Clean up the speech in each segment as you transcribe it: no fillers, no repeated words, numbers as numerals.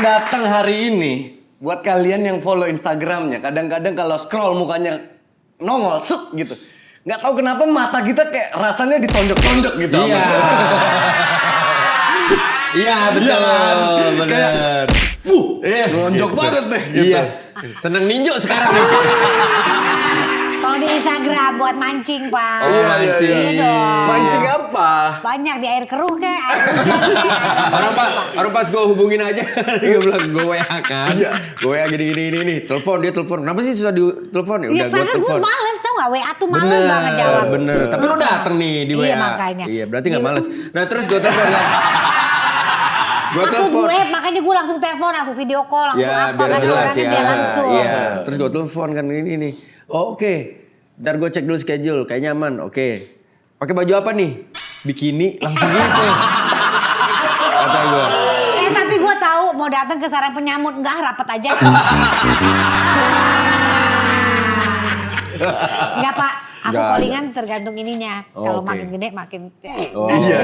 datang hari ini, buat kalian yang follow Instagramnya, kadang-kadang kalau scroll mukanya nongol, set gitu. Nggak tahu kenapa mata kita kayak rasanya ditonjok-tonjok gitu. Iya. Iya betul, benar. Lonjok banget deh. Gitu. Iya. Seneng ninjo sekarang. Kalau di Instagram buat mancing, Pak. Oh, mancing. Iya dong. Mancing apa? Banyak di air keruh kayak air hujan kayak. Orang pas gue hubungin aja, dia bilang gue WA kan. Iya. Gue WA gini. Telepon, dia telepon. Kenapa sih susah ditelepon? Ya Ya udah gue karena gue telepon. males tau gak, WA tuh males banget jawab. Bener. Tapi lu dateng nih di WA. Iya makanya. Iya, berarti gak males. Nah terus gue telepon kan. Maksud gue, makanya gue langsung telepon, langsung video call, langsung Ya, apa kan orangnya biar langsung. Iya. Terus gue telepon kan ini. Oh, oke. Ntar gue cek dulu schedule, kayaknya aman. Oke. Pakai baju apa nih? Bikini, langsung gitu. Kata gue. Tapi gue tahu mau datang ke sarang penyamut, enggak rapet aja. Enggak Pak, aku Nggak callingan tergantung ininya. Kalau Oke. makin gede makin iya.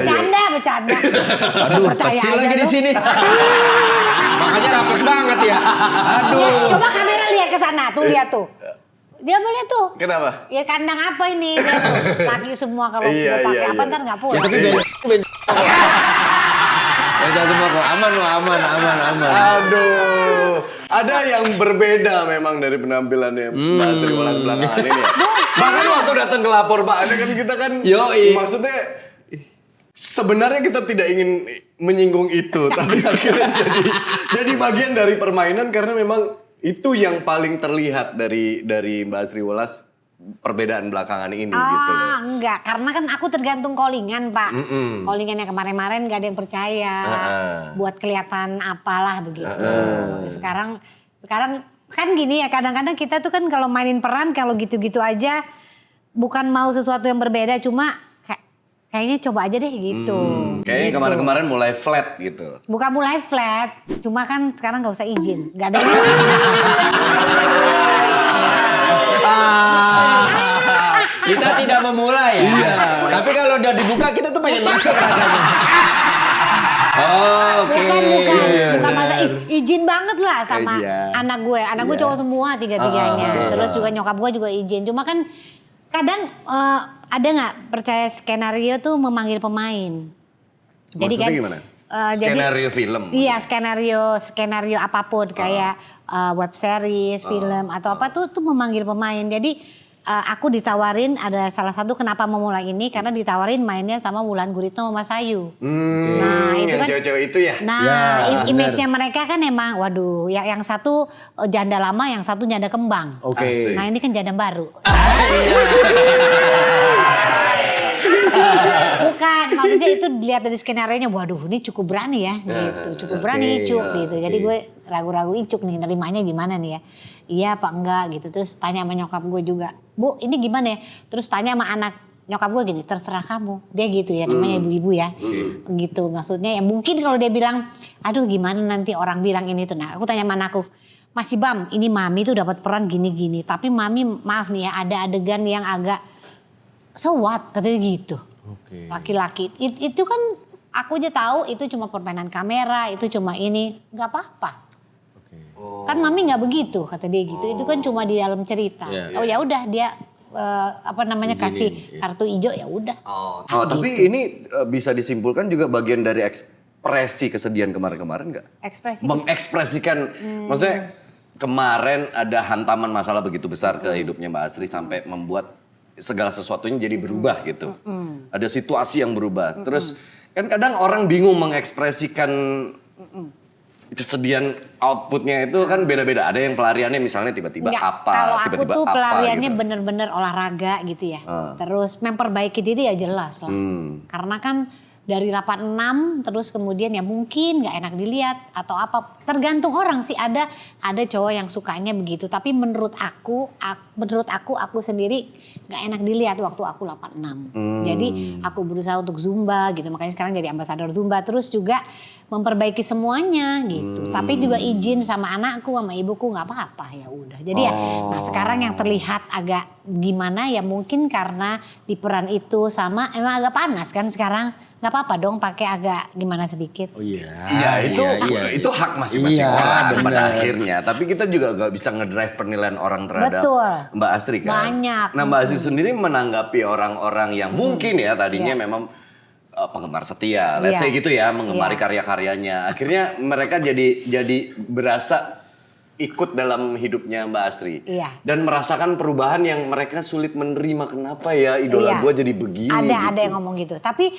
bercanda. Aduh, Percaya kecil aja lagi di lu. sini. Makanya rapet banget ya. Aduh. Coba kamera lihat ke sana, tuh lihat tuh. Dia mau lihat tuh. Kenapa? Ya kandang apa ini? Lihat tuh. Laki semua kalau Iya, mau pakai iya, apa iya. ntar nggak Ya pulang. tapi jangan semua kok. Aman. Aduh, ada yang berbeda memang dari penampilannya Mbak Sri Walas belakangan ini ya. Bahkan waktu datang ke lapor Pak, kan kita kan Yoi. maksudnya sebenarnya kita tidak ingin menyinggung itu, tapi akhirnya jadi bagian dari permainan karena memang itu yang paling terlihat dari Mbak Sri Walas perbedaan belakangan ini gitu loh. Enggak, karena kan aku tergantung callingan Pak. Callingan yang kemarin-kemarin gak ada yang percaya. Buat kelihatan apalah begitu. Sekarang kan gini ya, kadang-kadang kita tuh kan kalau mainin peran kalau gitu-gitu aja bukan mau sesuatu yang berbeda, cuma kayaknya coba aja deh gitu. Kayaknya Gitu. kemarin-kemarin mulai flat gitu. Bukan mulai flat, cuma kan sekarang gak usah izin. Gak ada kita tidak memulai ya. Iya. Tapi kalau udah dibuka kita tuh pengen masuk rasanya. Oh, oke. Bukan masa izin banget lah sama Iya. anak gue. Anak gue cowok semua tiga-tiganya. Terus juga nyokap gue juga izin. Cuma kan kadang ada nggak percaya skenario tuh memanggil pemain. Jadi Maksudnya kan gimana? Skenario film. Iya, skenario apapun kayak web series, film atau apa tuh memanggil pemain. Jadi aku ditawarin, ada salah satu kenapa memulai ini karena ditawarin mainnya sama Wulan Guritno sama Mas Ayu. Nah, itu yang kan cewek-cewek itu ya? Nah, Ya, image-nya mereka kan emang waduh, yang satu janda lama, yang satu janda kembang. Oke. Asik. Nah, ini kan janda baru. Bukan, maksudnya itu dilihat dari skenario-nya, waduh ini cukup berani ya gitu. Cukup berani Icuk gitu. Jadi gue ragu-ragu Icuk nih nerimanya gimana nih ya. Iya apa enggak gitu. Terus tanya sama nyokap gue juga, Bu ini gimana ya? Terus tanya sama anak nyokap gue gini, terserah kamu. Dia gitu ya, namanya ibu-ibu ya. Gitu maksudnya ya mungkin kalau dia bilang, aduh gimana nanti orang bilang ini tuh. Nah aku tanya sama anakku, Mas Ibam ini mami tuh dapat peran gini-gini. Tapi mami maaf nih ya ada adegan yang agak so what katanya gitu. Oke. Laki-laki itu kan aku aja tahu itu cuma permainan kamera, itu cuma ini, nggak apa-apa. Kan mami nggak begitu kata dia gitu. Itu kan cuma di dalam cerita. Iya. Oh ya udah dia kasih Izinin, kartu hijau ya udah. Oh, tapi ini bisa disimpulkan juga bagian dari ekspresi kesedihan kemarin-kemarin nggak? Ekspresi. Mengekspresikan, maksudnya kemarin ada hantaman masalah begitu besar ke hidupnya Mbak Asri sampai membuat segala sesuatunya jadi berubah gitu. Ada situasi yang berubah. Terus kan kadang orang bingung mengekspresikan kesedihan outputnya itu kan beda-beda. Ada yang pelariannya misalnya tiba-tiba Nggak, apa, kalau aku tiba-tiba tuh apa pelariannya gitu. bener-bener olahraga gitu ya. Terus memperbaiki diri ya jelas lah. Karena kan dari 86 terus kemudian ya mungkin nggak enak dilihat atau apa. Tergantung orang sih, ada cowok yang sukanya begitu. Tapi menurut aku sendiri nggak enak dilihat waktu aku 86. Jadi aku berusaha untuk Zumba gitu. Makanya sekarang jadi ambasador Zumba. Terus juga memperbaiki semuanya gitu. Tapi juga izin sama anakku sama ibuku nggak apa-apa ya udah. Jadi ya, nah sekarang yang terlihat agak gimana ya mungkin karena di peran itu sama emang agak panas kan sekarang. nggak apa-apa dong pakai agak gimana sedikit. Oh iya. Iya, iya. itu hak masing-masing Iya, orang pada benar. akhirnya. Tapi kita juga gak bisa ngedrive penilaian orang terhadap Betul. Mbak Astri kan. Banyak. Nah, Mbak Astri sendiri menanggapi orang-orang yang mungkin ya tadinya Iya. memang penggemar setia, let's say Iya. gitu ya, mengemari Iya. karya-karyanya. Akhirnya mereka jadi berasa ikut dalam hidupnya Mbak Astri. Iya. Dan merasakan perubahan yang mereka sulit menerima. Kenapa ya idola Iya. gue jadi begini Ada gitu. yang ngomong gitu. Tapi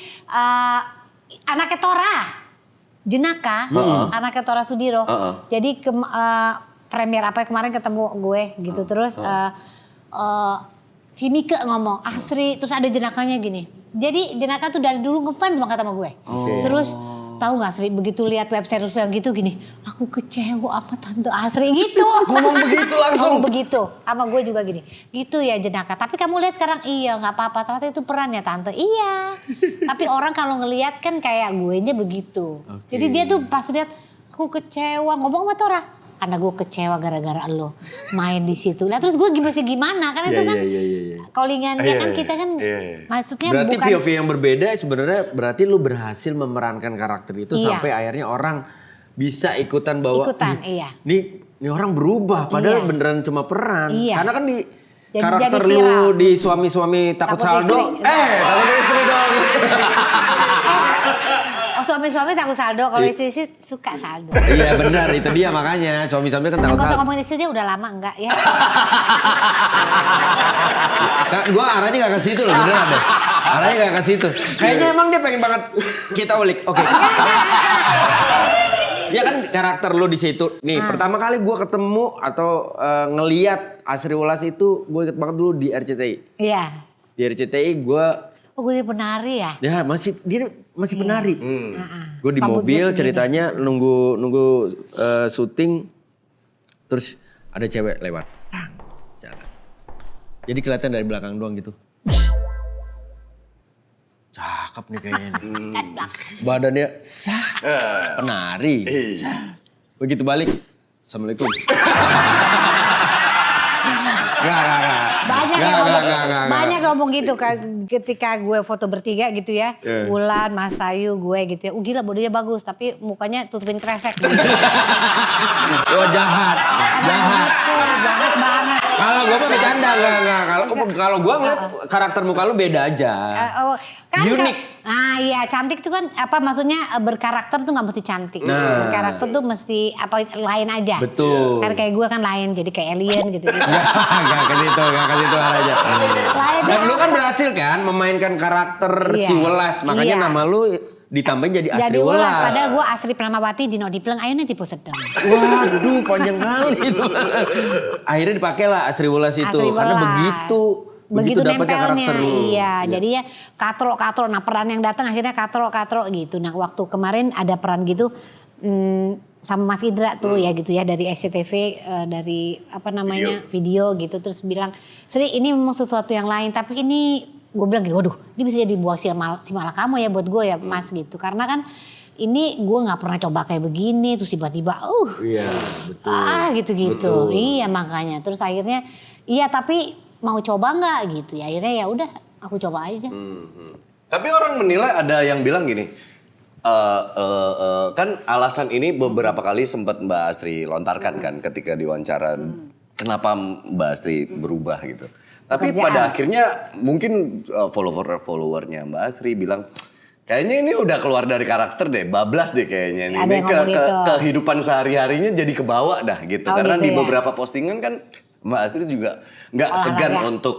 anaknya Tora, Jenaka, anaknya Tora Sudiro. Jadi premier apa kemarin ketemu gue gitu terus si Mika ngomong Astri terus ada Jenakanya gini. Jadi Jenaka tuh dari dulu ngefans banget sama gue. Terus tahu nggak Sri begitu lihat web series yang gitu gini, aku kecewa apa tante Asri gitu. Ngomong begitu langsung. Ngomong begitu, sama gue juga gini. Gitu ya Jenaka. Tapi kamu lihat sekarang iya nggak apa-apa. Ternyata itu peran ya tante. Iya. Tapi orang kalau ngelihat kan kayak gue nya begitu. Jadi dia tuh pas lihat aku kecewa ngomong sama Tora. Karena gue kecewa gara-gara lo main di situ. Lah terus gue gimana? Karena itu kan callingannya kan kita kan maksudnya Berarti bukan. POV yang berbeda sebenarnya berarti lu berhasil memerankan karakter itu Iya. sampai akhirnya orang bisa ikutan bahwa Ikutan, "Nih, iya. nih orang berubah padahal Iya. beneran cuma peran." Iya. Karena kan di Jadi karakter viral. lu di suami-suami takut saldo. istri. Takut istri dong. Oh suami-suami takut saldo, kalau istri suka saldo. Iya benar itu dia makanya suami-suami kan takut Nggak usah saldo. ngomongin istri dia udah lama enggak ya. Gua arahnya gak ke situ loh beneran deh. Arahnya gak ke situ. Kayaknya emang dia pengen banget kita ulik. Oke. Ya kan karakter lu di situ. Nih pertama kali gua ketemu atau ngeliat Asri Welas itu gue inget banget dulu di RCTI. Iya. Di RCTI gue Oh gue jadi penari ya. dia masih penari. Gue di Rambut mobil gue segini. ceritanya nunggu syuting terus ada cewek lewat. Tang, jalan. Jadi kelihatan dari belakang doang gitu. Cakep nih kayaknya nih. Badannya sah. Penari. Sah. Begitu balik. Assalamualaikum. Gak. Banyak Nggak, yang ngomong, nggak. banyak yang ngomong gitu ketika gue foto bertiga gitu ya. Iya. Wulan, Mas Ayu, gue gitu ya. Gila badannya bagus tapi mukanya tutupin kresek. Gitu. Oh jahat. Jahat banget. Kalau gue mah bercanda enggak. Kalau gue ngeliat karakter muka lu beda aja. Unik. Iya cantik tuh kan apa maksudnya berkarakter tuh nggak mesti cantik. Nah. Berkarakter tuh mesti apa lain aja. Betul. Kan kayak gue kan lain jadi kayak alien gitu. Gak ke situ aja. Lain Dan lu kan apa? berhasil kan memainkan karakter Iya. si Welas. Makanya Iya. nama lu ditambahin jadi Asri Jadi Wulan, Welas. padahal gue Asri Pramawati Dino Dipleng, ayo nih tipu sedang. Waduh panjang kali itu. Akhirnya dipakai lah Asri Welas itu. Asri Karena Welas. begitu dapetnya nempelnya, karakter lu. iya. Jadinya katro. Nah peran yang datang akhirnya katro gitu. Nah waktu kemarin ada peran gitu sama Mas Indra tuh ya gitu ya dari SCTV dari apa namanya video gitu terus bilang, "Sri ini memang sesuatu yang lain tapi ini gue bilang gini, waduh ini bisa jadi buah si malakama ya buat gue ya Mas gitu. Karena kan ini gue gak pernah coba kayak begini terus tiba-tiba Iya betul. gitu-gitu. Iya makanya terus akhirnya iya tapi mau coba nggak gitu ya akhirnya ya udah aku coba aja. Tapi orang menilai ada yang bilang gini, kan alasan ini beberapa kali sempat Mbak Astri lontarkan kan ketika diwawancara. Kenapa Mbak Astri berubah gitu? Tapi Pekerjaan. pada akhirnya mungkin followernya Mbak Astri bilang, kayaknya ini udah keluar dari karakter deh, bablas deh kayaknya. Ada Ini yang ngomong gitu. kehidupan sehari-harinya jadi kebawa dah gitu. Oh, Karena gitu di ya? beberapa postingan kan Mbak Astri juga nggak Olahraga. segan untuk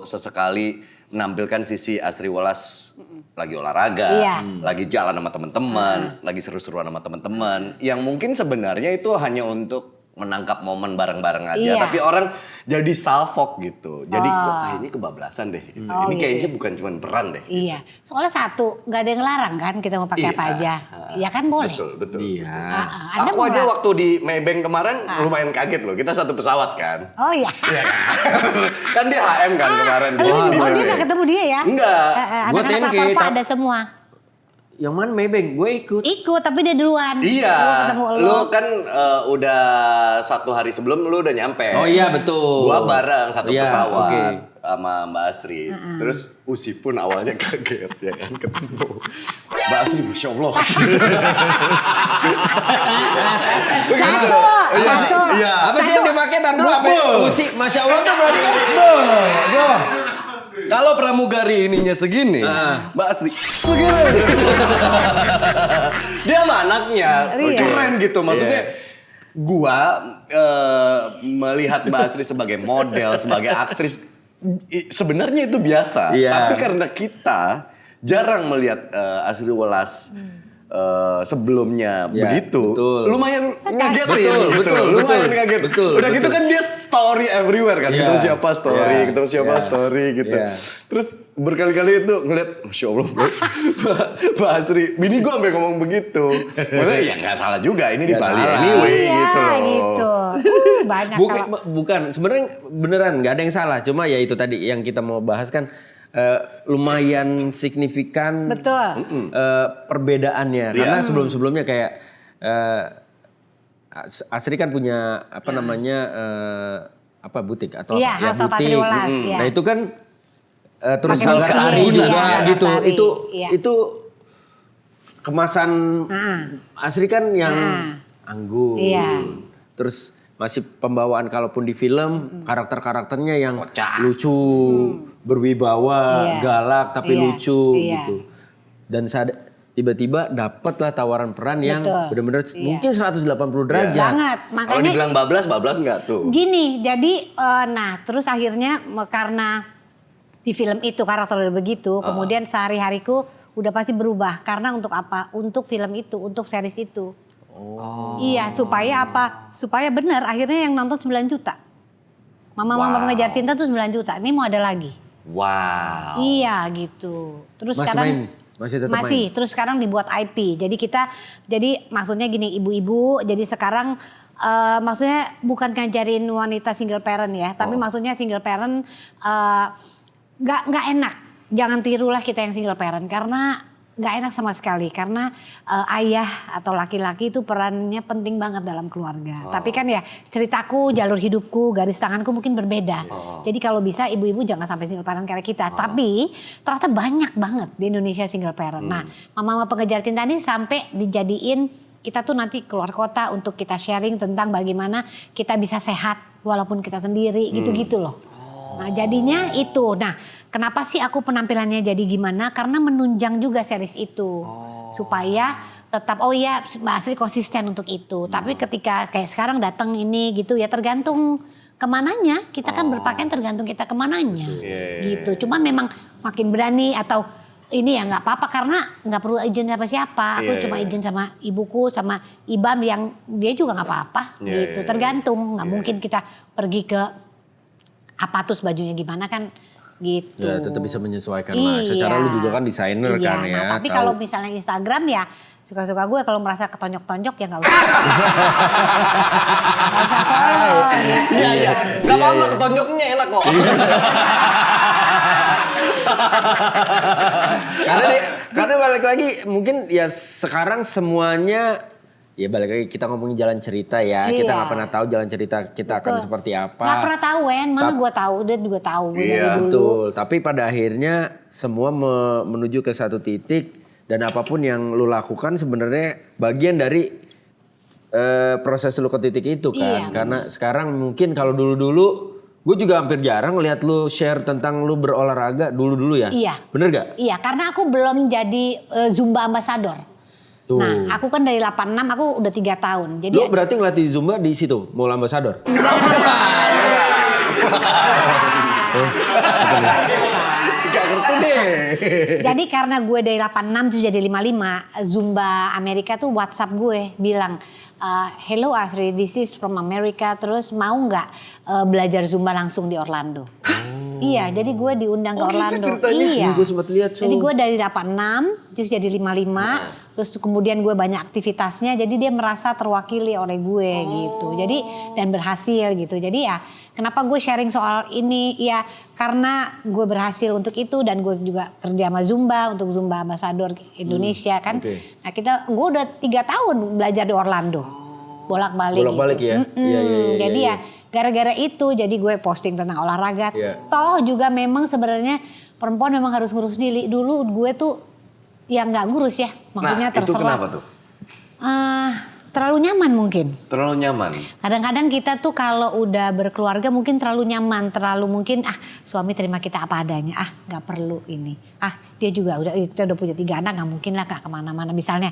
sesekali menampilkan sisi Asri Welas lagi olahraga, Iya. lagi jalan sama teman-teman, lagi seru-seruan sama teman-teman. Yang mungkin sebenarnya itu hanya untuk menangkap momen bareng-bareng aja. Iya. Tapi orang jadi salfok gitu. Jadi kok kayaknya kebablasan deh. Gitu. Oh, Ini gitu kayaknya ya. bukan cuma peran deh. Iya soalnya satu nggak ada yang ngelarang kan kita mau pakai Iya. apa aja. Ya kan boleh. Betul. Iya. Anda Aku mau aja nggak? waktu di Maybank kemarin lumayan kaget loh. Kita satu pesawat kan. Oh iya. Iya kan? Kan dia HM kan kemarin. Lu Di dia Maybank. nggak ketemu dia ya? Enggak. Gua Anak-anak TNK, apa ada semua. Yang mana Maybank? Gue ikut. Ikut tapi dia duluan. Iya, Gua ketemu lu kan udah 1 hari sebelum lu udah nyampe. Oh iya betul. Gua bareng satu Iya, pesawat oke. sama Mbak Asri. Terus Usi pun awalnya kaget ya kan ketemu. Mbak Asri, Masya Allah. Satu. Iya. Apa sih yang dipakai tanduk apa? Musik, Masya Allah tuh berarti kan. Kalau pramugari ininya segini, Mbak Asri segini. Dia sama anaknya, Iya. keren gitu. Maksudnya gua melihat Mbak Asri sebagai model, sebagai aktris, sebenarnya itu biasa. Iya. Tapi karena kita jarang melihat Asri Welas sebelumnya Iya, begitu, betul. lumayan ngagetin Betul, gitu. betul, Lumayan betul. ngaget. Betul, Udah gitu betul. kan dia story everywhere kan, Iya. ketemu siapa story, Iya. ketemu siapa Iya. story gitu. Iya. Terus berkali-kali itu ngeliat, Masya Allah, Mbak Asri, bini gue sampai ngomong begitu. Maksudnya ya nggak salah juga, ini di Nggak Bali salah. anyway Iya gitu loh. gitu. Banyak Bukan, kalau bukan. Sebenarnya beneran nggak ada yang salah. Cuma ya itu tadi yang kita mau bahas kan lumayan signifikan. betul. Perbedaannya. Iya. Karena sebelum-sebelumnya kayak Asri kan punya apa namanya butik atau Iya, apa? Ya, House of butik. Asri Welas, iya. Nah itu kan terus Pakai Sanggar mesin, Tari juga iya, gitu. Tari, iya. Itu kemasan Asri kan yang anggun. Iya. Terus masih pembawaan kalaupun di film karakter-karakternya yang Kocak. lucu, berwibawa, Iya. galak tapi Iya, lucu iya. gitu. Dan tiba-tiba dapatlah tawaran peran yang Betul. benar-benar Iya. mungkin 180 derajat. Banget. Kalau Makanya dibilang bablas nggak tuh? gini, jadi nah terus akhirnya karena di film itu karakter udah begitu, kemudian sehari-hariku udah pasti berubah. Karena untuk apa? Untuk film itu, untuk series itu. Iya, supaya apa? Supaya benar akhirnya yang nonton 9 juta. Mama-mama Pengejar Cinta tuh 9 juta. Ini mau ada lagi. Wow. Iya gitu. Terus Masih sekarang main? Masih tetap main? Terus sekarang dibuat IP. Jadi maksudnya gini ibu-ibu. Jadi sekarang maksudnya bukan ngajarin wanita single parent ya, tapi maksudnya single parent nggak enak. Jangan tirulah kita yang single parent karena nggak enak sama sekali karena ayah atau laki-laki itu perannya penting banget dalam keluarga. Tapi kan ya ceritaku, jalur hidupku, garis tanganku mungkin berbeda. Jadi kalau bisa ibu-ibu jangan sampai single parent kayak kita. Tapi ternyata banyak banget di Indonesia single parent. Nah, Mama Pengejar Cinta ini sampai dijadiin kita tuh nanti keluar kota untuk kita sharing tentang bagaimana kita bisa sehat walaupun kita sendiri gitu-gitu loh. Nah jadinya itu. Nah kenapa sih aku penampilannya jadi gimana? Karena menunjang juga series itu. Supaya tetap Mbak Asri konsisten untuk itu. Tapi ketika kayak sekarang datang ini gitu ya tergantung kemananya. Kita kan berpakaian tergantung kita kemananya. Gitu. Cuma memang makin berani atau ini ya nggak apa-apa karena nggak perlu izin sama siapa. Aku cuma izin sama ibuku sama Ibam yang dia juga nggak apa-apa gitu. Tergantung. Nggak mungkin kita pergi ke apa terus bajunya gimana kan gitu. Ya tetap bisa menyesuaikan lah. Secara lu juga kan desainer kan ya. Nah, tapi tahu. kalau misalnya Instagram ya suka-suka gue kalau merasa ketonjok-tonjok ya nggak usah. Nggak usah follow. gitu. Iya. Gak apa-apa, ketonjoknya enak kok. karena balik lagi mungkin ya sekarang semuanya ya balik lagi kita ngomongin jalan cerita ya. Kita Iya. nggak pernah tahu jalan cerita kita akan seperti apa. Nggak pernah tahu Wen, mana gue tahu, dia juga tahu gue dari dulu. Betul, tapi pada akhirnya semua menuju ke satu titik dan apapun yang lu lakukan sebenarnya bagian dari proses lu ke titik itu kan. Iya. Karena sekarang mungkin kalau dulu-dulu gue juga hampir jarang lihat lu share tentang lu berolahraga dulu-dulu ya. Iya. Bener gak? Iya, karena aku belum jadi Zumba Ambassador. Tuh. Nah, aku kan dari 86, aku udah 3 tahun. Jadi Lu berarti ngelatih Zumba di situ, Mall Ambassador? Gak ngerti deh. Jadi karena gue dari 86 terus jadi 55, Zumba Amerika tuh WhatsApp gue bilang, hello Asri, this is from America, terus mau nggak belajar Zumba langsung di Orlando? Iya, jadi gue diundang ke Orlando. Iya. Gue sempat lihat. Jadi gue dari 86, terus jadi 55, terus kemudian gue banyak aktivitasnya, jadi dia merasa terwakili oleh gue gitu. Jadi dan berhasil gitu. Jadi ya, kenapa gue sharing soal ini? Ya karena gue berhasil untuk itu dan gue juga kerja sama Zumba untuk Zumba Ambassador Indonesia kan. Nah gue udah 3 tahun belajar di Orlando, bolak-balik gitu. Ya. Jadi ya gara-gara itu jadi gue posting tentang olahraga. Toh juga memang sebenarnya perempuan memang harus ngurus diri. Dulu gue tuh ya nggak ngurus ya, maksudnya terserah. Itu kenapa tuh? Terlalu nyaman mungkin. Terlalu nyaman. Kadang-kadang kita tuh kalau udah berkeluarga mungkin terlalu nyaman, terlalu mungkin suami terima kita apa adanya, nggak perlu ini, dia juga kita udah punya 3 anak nggak mungkin lah nggak kemana-mana misalnya,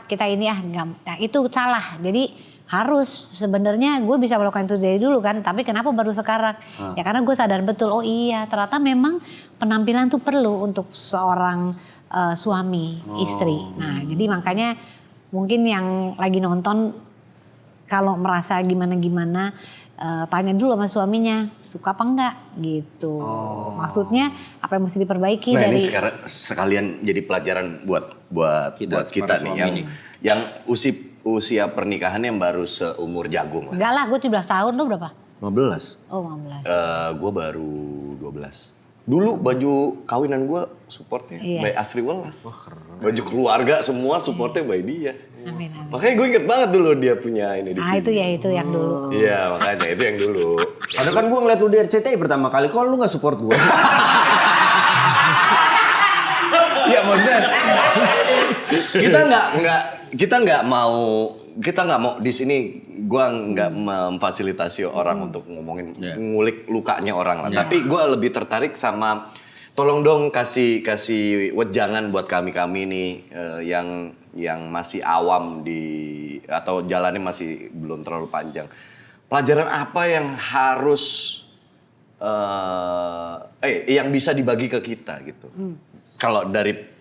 kita ini nggak, nah itu salah. Jadi harus sebenarnya gue bisa melakukan itu dari dulu kan, tapi kenapa baru sekarang? Ya karena gue sadar betul, oh iya ternyata memang penampilan tuh perlu untuk seorang suami istri. Nah jadi makanya mungkin yang lagi nonton kalau merasa gimana-gimana tanya dulu sama suaminya suka apa enggak gitu. Maksudnya apa yang mesti diperbaiki nah, dari. Ini sekarang sekalian jadi pelajaran buat kita nih yang usia pernikahan yang baru seumur jagung lah. Enggak lah, gue 17 tahun, lo berapa? 15. Oh 15. Gue baru 12. Dulu baju kawinan gue supportnya by Asri Welas. Baju keluarga semua supportnya by dia. Amin. Makanya gue inget banget dulu dia punya ini di sini. Itu yang dulu. Iya makanya itu yang dulu. Padahal kan gue ngeliat lu di RCTI pertama kali, kok lu gak support gue? Iya maksudnya kita nggak mau di sini. Gue nggak memfasilitasi orang untuk ngomongin ngulik lukanya orang lah. Tapi gue lebih tertarik sama tolong dong kasih wejangan buat kami nih yang masih awam atau jalannya masih belum terlalu panjang. Pelajaran apa yang harus yang bisa dibagi ke kita gitu. Kalau dari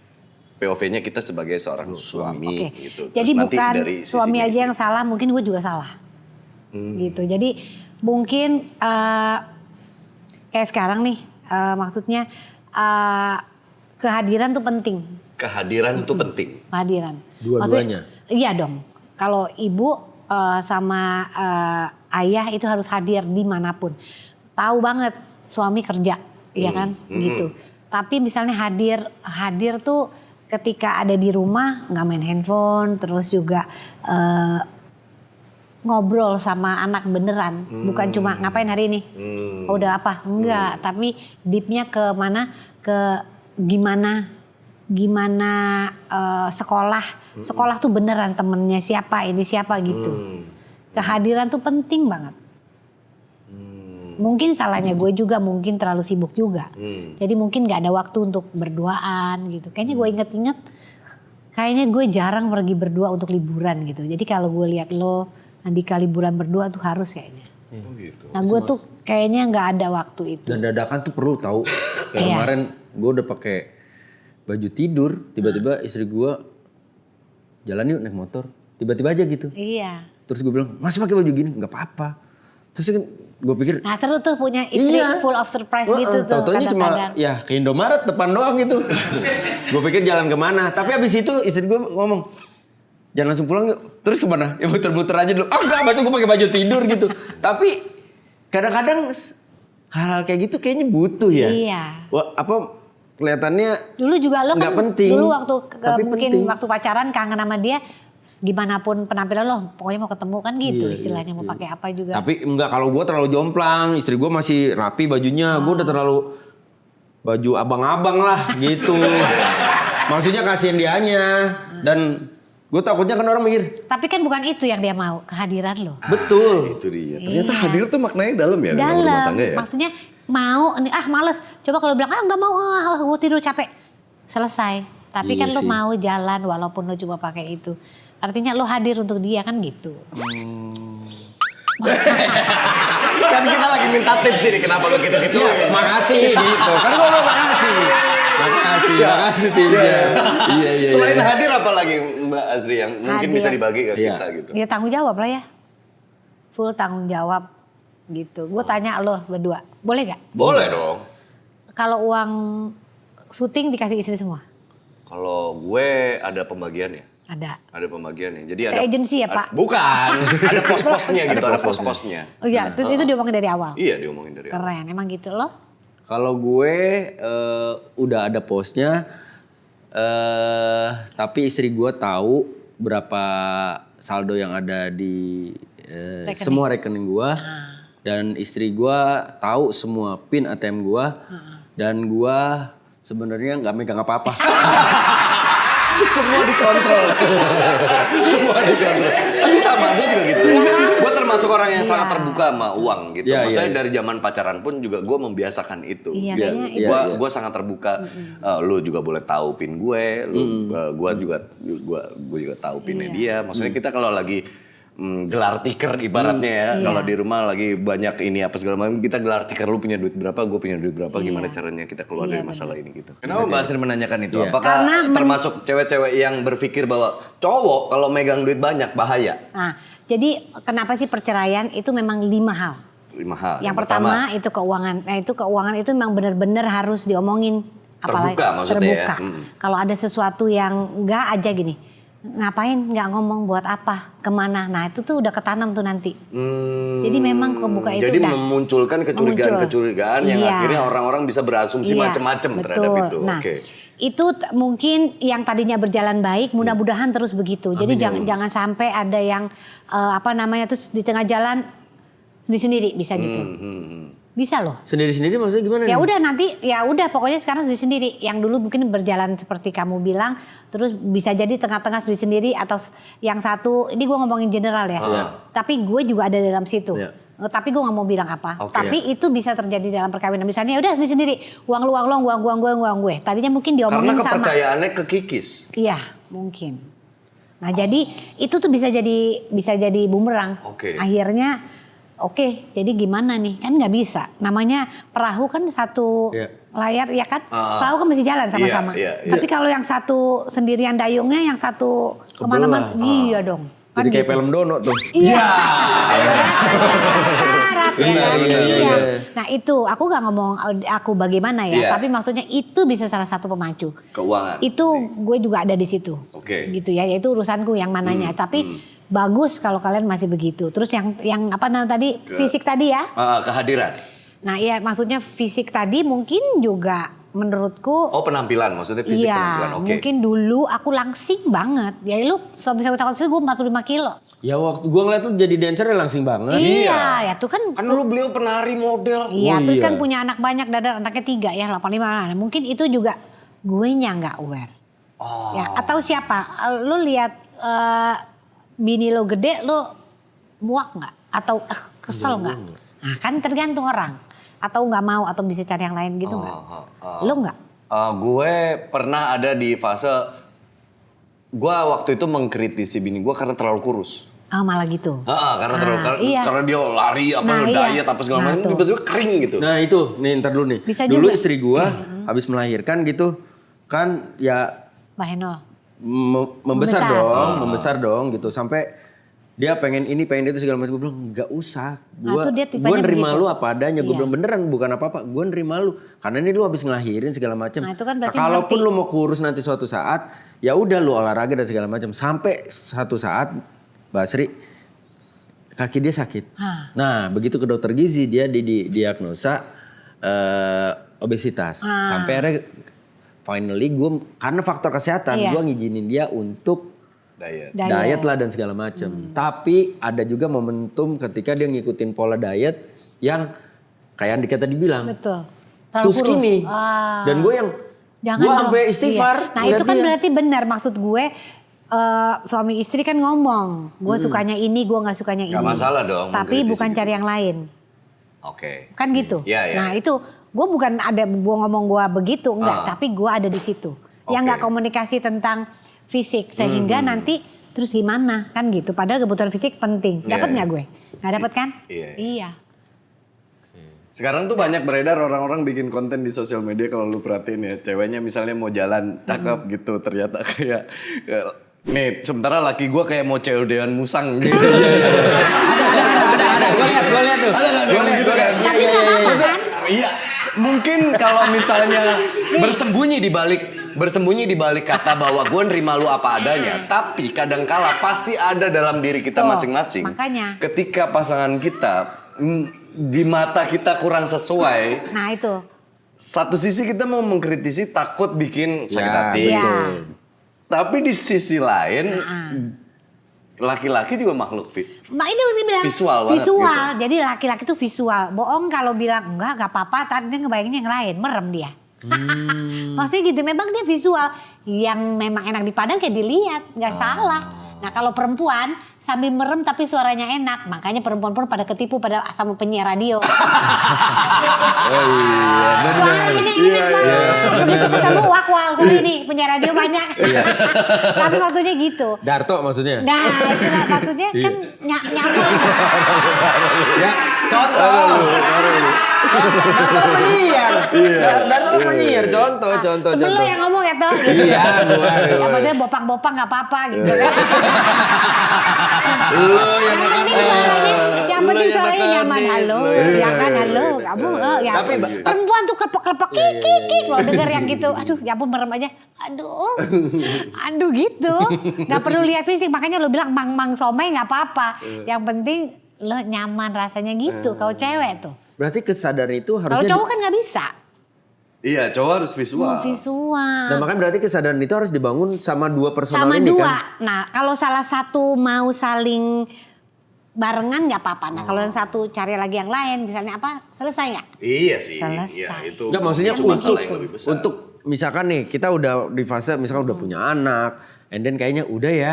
POV-nya kita sebagai seorang suami gitu. Jadi terus bukan dari suami aja yang salah, mungkin gue juga salah. Gitu. Jadi mungkin kayak sekarang nih maksudnya kehadiran tuh penting. Kehadiran tuh penting. Kehadiran. Dua-duanya. Iya dong. Kalau ibu sama ayah itu harus hadir dimanapun. Tahu banget suami kerja, ya kan, gitu. Tapi misalnya hadir tuh ketika ada di rumah nggak main handphone, terus juga ngobrol sama anak beneran, bukan cuma ngapain hari ini, udah apa, enggak, tapi deepnya ke mana, ke gimana sekolah tuh beneran temennya siapa, ini siapa gitu. Kehadiran tuh penting banget. Mungkin salahnya gue juga mungkin terlalu sibuk juga. Jadi mungkin gak ada waktu untuk berduaan gitu. Kayaknya gue inget-inget, kayaknya gue jarang pergi berdua untuk liburan gitu. Jadi kalau gue lihat lo, Andika liburan berdua tuh harus kayaknya. Gitu. Nah gue tuh kayaknya gak ada waktu itu. Dan dadakan tuh perlu tahu. Kayak kemarin gue udah pakai baju tidur, tiba-tiba istri gue jalan yuk naik motor. Tiba-tiba aja gitu. Iya. Terus gue bilang, masih pakai baju gini? Gak apa-apa. Terus kan gue pikir, nah terus tuh punya istri full of surprise gitu tuh tau-taunya kadang-kadang. cuma ya ke Indomaret depan doang gitu. Gue pikir jalan kemana. Tapi abis itu istri gue ngomong, jangan langsung pulang yuk. Terus kemana? Ya muter-muter aja dulu. Enggak, baca gue pakai baju tidur gitu. Tapi kadang-kadang hal-hal kayak gitu kayaknya butuh ya. Iya. Wah, apa kelihatannya dulu juga lo kan penting, dulu waktu mungkin penting. waktu pacaran kangen sama dia, gimana pun penampilan lo pokoknya mau ketemu kan gitu istilahnya mau pakai apa juga. Tapi enggak, kalau gue terlalu jomplang, istri gue masih rapi bajunya, gue udah terlalu baju abang-abang lah gitu. Maksudnya kasihan dianya dan gue takutnya kan orang mikir. Tapi kan bukan itu yang dia mau, kehadiran lo. Betul. Itu dia. Ternyata hadir tuh maknanya dalam ya dalam rumah tangga ya. Maksudnya mau males. Coba kalau bilang nggak mau, gue tidur capek. Selesai. Tapi kan lo mau jalan walaupun lo cuma pakai itu. Artinya lo hadir untuk dia kan gitu. Kan kita lagi minta tips ini kenapa lo gitu-gitu. Makasih gitu. Kan gue mau makasih. Makasih. Makasih tim. Iya. Selain hadir apa lagi Mbak Azri yang mungkin Hadir. bisa dibagi ke Iya. kita gitu? Ya tanggung jawab lah ya. Full tanggung jawab gitu. Gue tanya lo berdua, boleh gak? Boleh dong. Kalau uang syuting dikasih istri semua? Kalau gue ada pembagiannya. Ada Pembagiannya. Jadi Ke ada agensi ya, Pak? Bukan, ada pos-posnya gitu, ada pos-posnya. Oh iya, itu diomongin dari awal. Iya, diomongin dari awal. Keren, emang gitu loh. Kalau gue udah ada posnya, tapi istri gue tahu berapa saldo yang ada di Rekening. semua rekening gue, dan istri gue tahu semua pin ATM gue, dan gue sebenarnya nggak megang apa-apa. Semua dikontrol. Semua dikontrol. Tapi sama, gue juga gitu. Gue termasuk orang yang sangat terbuka sama uang gitu. Iya, Maksudnya iya. dari zaman pacaran pun juga gue membiasakan itu. Iya, kayaknya itu. Gue sangat terbuka. Lu juga boleh tahu pin gue. Gue juga tahu pinnya Iya. dia. Maksudnya kita kalau lagi gelar tikar ibaratnya ya. Iya. Kalau di rumah lagi banyak ini apa segala macam, kita gelar tikar, lu punya duit berapa, gue punya duit berapa, gimana caranya kita keluar dari masalah ini gitu. Kenapa Mbak Astrid menanyakan itu? Iya. Apakah Karena termasuk cewek-cewek yang berpikir bahwa cowok kalau megang duit banyak bahaya? Nah, jadi kenapa sih perceraian itu memang 5 hal. 5 hal. Yang pertama itu keuangan. Nah itu keuangan itu memang benar-benar harus diomongin. Terbuka maksudnya ya? Terbuka. Kalau ada sesuatu yang enggak aja gini. Ngapain nggak ngomong buat apa, kemana. Nah itu tuh udah ketanam tuh nanti. Jadi memang kebuka itu jadi udah memunculkan kecurigaan-kecurigaan yang Iya. akhirnya orang-orang bisa berasumsi Iya, macam-macam terhadap betul. itu. Nah, Oke. itu mungkin yang tadinya berjalan baik, mudah-mudahan terus begitu. Jadi jangan sampai ada yang terus di tengah jalan sendiri bisa gitu. Bisa loh. Sendiri-sendiri maksudnya gimana? Ya nih? udah nanti, ya udah pokoknya sekarang sendiri. Yang dulu mungkin berjalan seperti kamu bilang, terus bisa jadi tengah-tengah sendiri atau yang satu, ini gue ngomongin general ya. Tapi gue juga ada dalam situ. Iya. Tapi gue nggak mau bilang apa. Oke. Tapi itu bisa terjadi dalam perkawinan. Misalnya udah sendiri, uang lu, uang gue. Tadinya mungkin Karena diomongin sama. kepercayaannya kekikis. Iya, mungkin. Nah jadi itu tuh bisa jadi bumerang. Oke. Akhirnya jadi gimana nih? Kan nggak bisa. Namanya perahu kan satu Iya. layar ya kan? Perahu kan mesti jalan sama-sama. Iya, iya. Tapi kalau yang satu sendirian dayungnya, yang satu kemana-mana, iya dong. Kan Jadi kayak gitu. film Dono tuh. Iya. Iya. Nah itu aku nggak ngomong aku bagaimana ya, Iya. tapi maksudnya itu bisa salah satu pemacu. Keuangan. Itu gue juga ada di situ. Oke. Gitu ya, itu urusanku yang mananya. Tapi bagus kalau kalian masih begitu. Terus yang apa namanya tadi, fisik tadi ya. Kehadiran. Nah iya maksudnya fisik tadi mungkin juga menurutku. Oh penampilan, maksudnya fisik penampilan. Iya, Oke. mungkin dulu aku langsing banget. Ya lu bisa takut sih gue 45 kilo. Ya waktu gua ngeliat tuh jadi dancer langsing banget. Iya, ya tuh kan. Kan dulu beliau penari model. Iya, Oh, terus iya. kan punya anak banyak, anaknya 3 ya, 85. Nah, mungkin itu juga gue nya nggak aware. Oh. Ya, atau siapa? Lu lihat bini lo gede, lu muak nggak? Atau kesel nggak? Nah, kan tergantung orang. Atau nggak mau, atau bisa cari yang lain gitu nggak? Lu nggak? Gue pernah ada di fase, gue waktu itu mengkritisi bini gue karena terlalu kurus. Oh malah gitu. Karena iya. karena dia lari Nah, diet iya. apa segala Nah, macam, tuh. tiba-tiba kering gitu. Nah itu, nih ntar dulu nih. Bisa Dulu juga. istri gua habis melahirkan gitu, kan ya Mbak Heno. membesar Membesar. membesar dong gitu. Sampai dia pengen ini, pengen itu segala macam. Gue bilang nggak usah. Nah, tuh dia tipenya Gua nerima begitu. lu apa adanya. Gue Iya. bilang beneran bukan apa-apa. Gue nerima lu. Karena ini lu habis ngelahirin segala macam. Nah, itu kan berarti kalaupun ngerti. lu mau kurus nanti suatu saat, ya udah lu olahraga dan segala macam. Sampai satu saat, Basri, kaki dia sakit. Nah, begitu ke dokter gizi dia didiagnosa obesitas. Sampai akhirnya finally gue karena faktor kesehatan Iya. gue ngizinin dia untuk Diet. diet lah dan segala macam. Tapi ada juga momentum ketika dia ngikutin pola diet yang kayak Andika tadi bilang. Betul. Too skinny. Dan gue yang Jangan gue dong. sampai istighfar. Iya. Nah ngeliat itu kan dia. berarti benar maksud gue. Suami istri kan ngomong, gue sukanya ini, gue nggak sukanya ini. Gak masalah dong. Tapi mengkritisi bukan gitu. cari yang lain, Oke. kan gitu. Iya, iya. Nah itu gue bukan ada gue ngomong gue begitu, enggak. Tapi gue ada di situ. Yang Oke. nggak komunikasi tentang fisik sehingga nanti terus gimana kan gitu. Padahal kebutuhan fisik penting. Iya, Dapat iya. nggak gue? Nggak dapat kan? Iya, iya. Iya. Sekarang tuh banyak beredar orang-orang bikin konten di sosial media kalau lu perhatiin ya, ceweknya misalnya mau jalan cakep gitu, ternyata kayak nih, sementara laki gua kayak mau COD-an musang gitu. Ada. Gue lihat tuh. Ada nggak yang gitu kan? Tapi nggak apa-apa kan? Iya, mungkin kalau misalnya bersembunyi di balik kata bahwa gue nerima lu apa adanya, tapi kadangkala pasti ada dalam diri kita Tuh, masing-masing. makanya. Ketika pasangan kita di mata kita kurang sesuai, Nah itu. satu sisi kita mau mengkritisi takut bikin sakit Ya, hati. Iya. Tapi di sisi lain, laki-laki juga makhluk Mbak ini udah bilang Visual banget visual. Jadi laki-laki tuh visual. Bohong kalau bilang enggak apa-apa, tapi dia ngebayangin yang lain, merem dia. Maksudnya gitu, memang dia visual. Yang memang enak dipandang kayak dilihat, nggak salah. Nah kalau perempuan sambil merem tapi suaranya enak, makanya perempuan-perempuan pada ketipu pada sama penyiar radio. Suaranya enak banget. Begitu ketemu wak-wak, sorry nih penyiar radio banyak. Tapi maksudnya gitu. Darto maksudnya. Nah, itu lah, maksudnya kan nyaman. Ya, contoh. Darto penyiar. Darto penyiar, contoh. Temen lo yang ngomong ya toh gitu. Iya, gua. Ya maksudnya bopak-bopak gak apa-apa gitu kan. Yang penting suaranya nyaman. Halo, ya kan halo. Kamu ya Tapi, perempuan tuh kelepek-kelepek kik. Lo denger yang gitu. Aduh, ya ampun merem aja. Aduh gitu. Gak perlu lihat fisik, makanya lo bilang mang-mang somai gak apa-apa. Yang penting lo nyaman rasanya gitu kalau cewek tuh. Berarti kesadaran itu Kalau harusnya cowok kan gak bisa. Iya, cowok harus visual. Visual. Nah, makanya berarti kesadaran itu harus dibangun sama dua personal Sama ini dua. kan. Nah, kalau salah satu mau saling barengan nggak apa-apa. Nah, kalau yang satu cari lagi yang lain, misalnya apa? Selesai nggak? Iya sih. Selesai. Iya, itu Enggak, maksudnya itu masalah yang lebih besar. untuk misalkan nih kita udah di fase misalkan udah punya anak, and then kayaknya udah ya,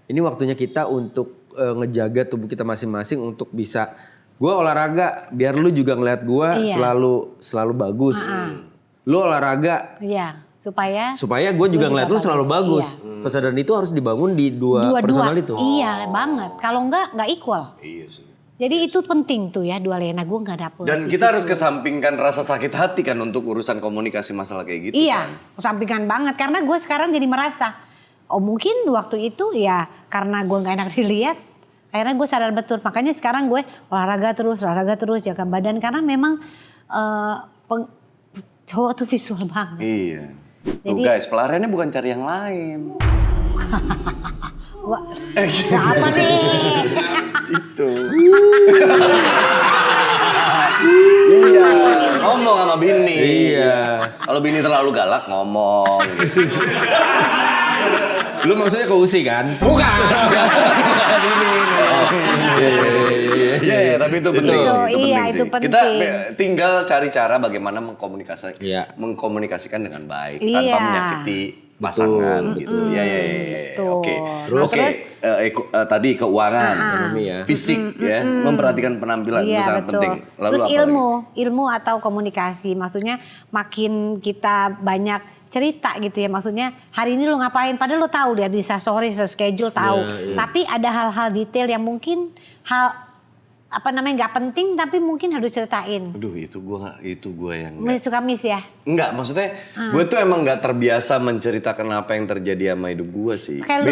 ini waktunya kita untuk ngejaga tubuh kita masing-masing untuk bisa gua olahraga biar lu juga ngeliat gua Iya. selalu bagus. Lu olahraga Iya, supaya gue juga Gua ngeliat juga lu selalu bagus. bagus. Kesadaran itu harus dibangun di dua personal itu. Iya, banget. Kalau nggak equal. Iya sih. Jadi itu penting tuh ya, dua lena gue nggak dapet. Dan kita harus kesampingkan rasa sakit hati kan untuk urusan komunikasi masalah kayak gitu Iya, kan. kesampingan banget. Karena gue sekarang jadi merasa, oh mungkin waktu itu ya karena gue nggak enak dilihat, akhirnya gue sadar betul. Makanya sekarang gue olahraga terus, jaga badan. Karena memang cowok tuh visual banget. Iya. Tuh Jadi- guys, pelariannya bukan cari yang lain. Wah, nggak apa nih? Situ. Iya, ngomong sama bini. Iya. Kalau bini terlalu galak ngomong. Gitu. Lu maksudnya ke Usi kan? Bukan bini ini. Iya, tapi itu penting. Itu, sih, iya, sih. itu penting. Kita tinggal cari cara bagaimana Iya. mengkomunikasikan dengan baik Iya. tanpa menyakiti pasangan gitu. Iya. Betul. Oke. Terus- Oke, tadi keuangan, Ekonomi ya. fisik ya, memperhatikan penampilan itu Iya sangat betul. penting. Lalu Terus apa lagi? ilmu atau komunikasi, maksudnya makin kita banyak cerita gitu ya, maksudnya hari ini lo ngapain, padahal lo tahu lihat di story, schedule tahu, Iya. tapi ada hal-hal detail yang mungkin nggak penting tapi mungkin harus ceritain. Aduh, itu gua yang Suka miss ya. enggak, maksudnya gue tuh emang nggak terbiasa menceritakan apa yang terjadi sama hidup gue sih. Kayak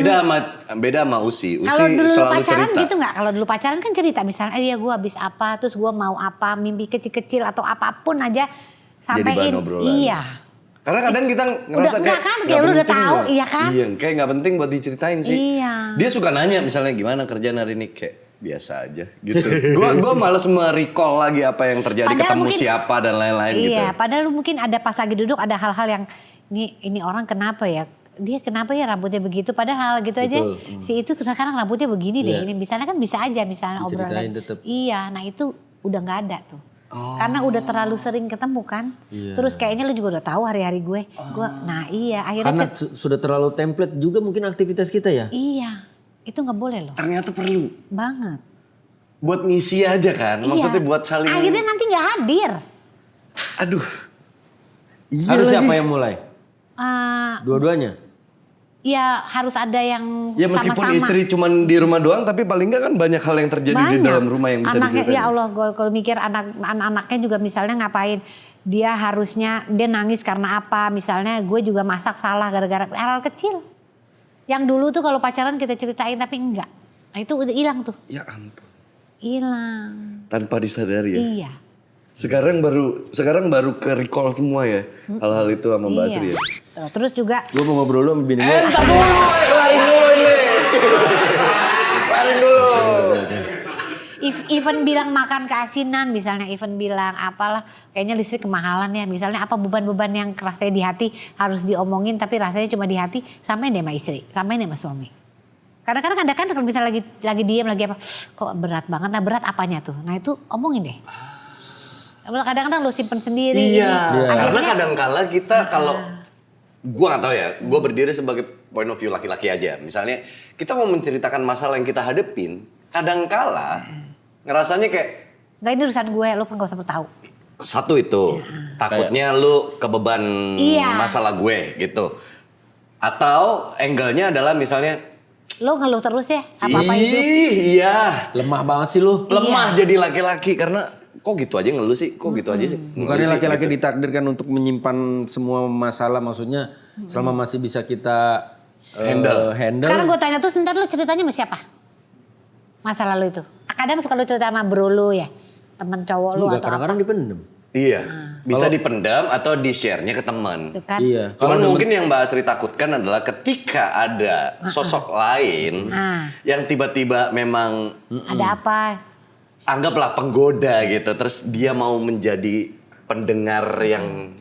Beda sama Usi. Kalau dulu selalu pacaran cerita. gitu nggak? Kalau dulu pacaran kan cerita, misalnya, iya gue habis apa, terus gue mau apa, mimpi kecil-kecil atau apapun aja sampein. bahan obrolan. Iya. Karena kadang kita ngerasa enggak kayak kan, nggak kayak lu udah penting tahu, lah. iya kan? Iya, kayak nggak penting buat diceritain sih. Iya. Dia suka nanya misalnya gimana kerjaan hari ini, kayak biasa aja gitu. Gua males merecall lagi apa yang terjadi, Padahal ketemu mungkin- siapa dan lain-lain gitu. Iya, padahal lu mungkin ada pas lagi duduk ada hal-hal yang ini orang kenapa ya? Dia kenapa ya rambutnya begitu? Padahal gitu aja. Si itu sekarang rambutnya begini deh. Iya. Ini misalnya kan bisa aja misalnya Diceritain obrolan. tetep. Iya, nah itu udah nggak ada tuh. Karena udah terlalu sering ketemu kan. Iya. Terus kayaknya lu juga udah tahu hari-hari gue. Nah iya, akhirnya Karena sudah terlalu template juga mungkin aktivitas kita ya. iya. Itu nggak boleh loh. Ternyata perlu Banget. buat ngisi aja kan. Maksudnya Iya. buat saling. Akhirnya nanti nggak hadir. Aduh. Iya Harus lagi. siapa yang mulai? Ah, Dua-duanya. ya harus ada yang Ya meskipun sama-sama. istri cuman di rumah doang, tapi paling nggak kan banyak hal yang terjadi di dalam rumah yang bisa Anaknya, diceritain. ya Allah, gue kalau mikir anak-anaknya juga misalnya ngapain, dia harusnya dia nangis karena apa, misalnya gue juga masak salah gara-gara hal kecil. Yang dulu tuh kalau pacaran kita ceritain tapi enggak, nah itu udah hilang tuh, Ya ampun. hilang. Tanpa disadari ya. Iya. Sekarang baru ke recall semua ya hal-hal itu sama Mbak Asri ya. Tuh, terus juga Gue mau ngobrol dulu sama bini gue. Entar dulu, kelarin dulu ini. Kelarin dulu. even bilang makan keasinan, misalnya even bilang apalah, kayaknya listrik kemahalan ya, misalnya apa beban-beban yang rasanya di hati harus diomongin tapi rasanya cuma di hati, samain deh sama istri, samain deh sama suami. Kadang-kadang ada kan kalau misalnya lagi diem lagi apa, kok berat banget, nah berat apanya tuh, nah itu omongin deh. Kadang-kadang lu simpen sendiri. Iya, ini. karena Akhirnya- kadang-kala kita kalau gua nggak tahu ya, gua berdiri sebagai point of view laki-laki aja. Misalnya kita mau menceritakan masalah yang kita hadepin, kadang-kala ngerasanya kayak nggak ini urusan gue, lu nggak usah tahu. satu itu takutnya lu kebeban Iya. masalah gue gitu. Atau angle-nya adalah misalnya Lu ngeluh terus ya, apa-apa hidup. iya, Lemah banget sih lu. lemah jadi laki-laki karena kok gitu aja ngeluh sih, kok gitu aja sih. Bukannya Ngeluh sih, laki-laki gitu. ditakdirkan untuk menyimpan semua masalah, maksudnya selama masih bisa kita Handle. Sekarang gue tanya terus, ntar lu ceritanya sama siapa? Masa lalu itu. Kadang suka lu cerita sama bro lu ya, temen cowok lu Enggak, atau apa. kadang-kadang dipendem. Iya, bisa dipendam atau di-share-nya ke teman. Gitu kan. Iya. Cuman mungkin yang Mbak Asri takutkan adalah ketika ada sosok lain yang tiba-tiba memang Ada apa? anggaplah penggoda gitu, terus dia mau menjadi pendengar yang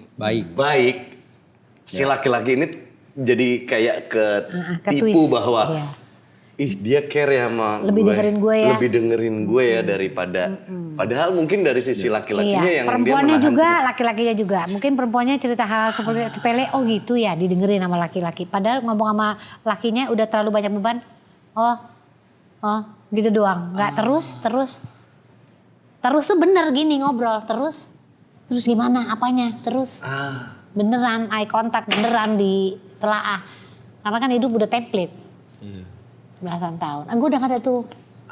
baik, si laki-laki ini jadi kayak ketipu twist, bahwa iya. ih dia care ya sama Lebih dengerin gue ya. lebih dengerin gue ya daripada padahal mungkin dari sisi laki-lakinya Iya, yang perempuannya dia menahan juga, laki-lakinya juga. Mungkin perempuannya cerita hal seperti sepele, oh gitu ya, didengerin sama laki-laki. Padahal ngomong sama lakinya udah terlalu banyak beban. Oh gitu doang. Nggak terus tuh bener gini ngobrol, terus gimana, apanya, terus beneran eye contact, beneran ditelaah. Karena kan hidup udah template. Belasan tahun. Gue udah gak ada tuh.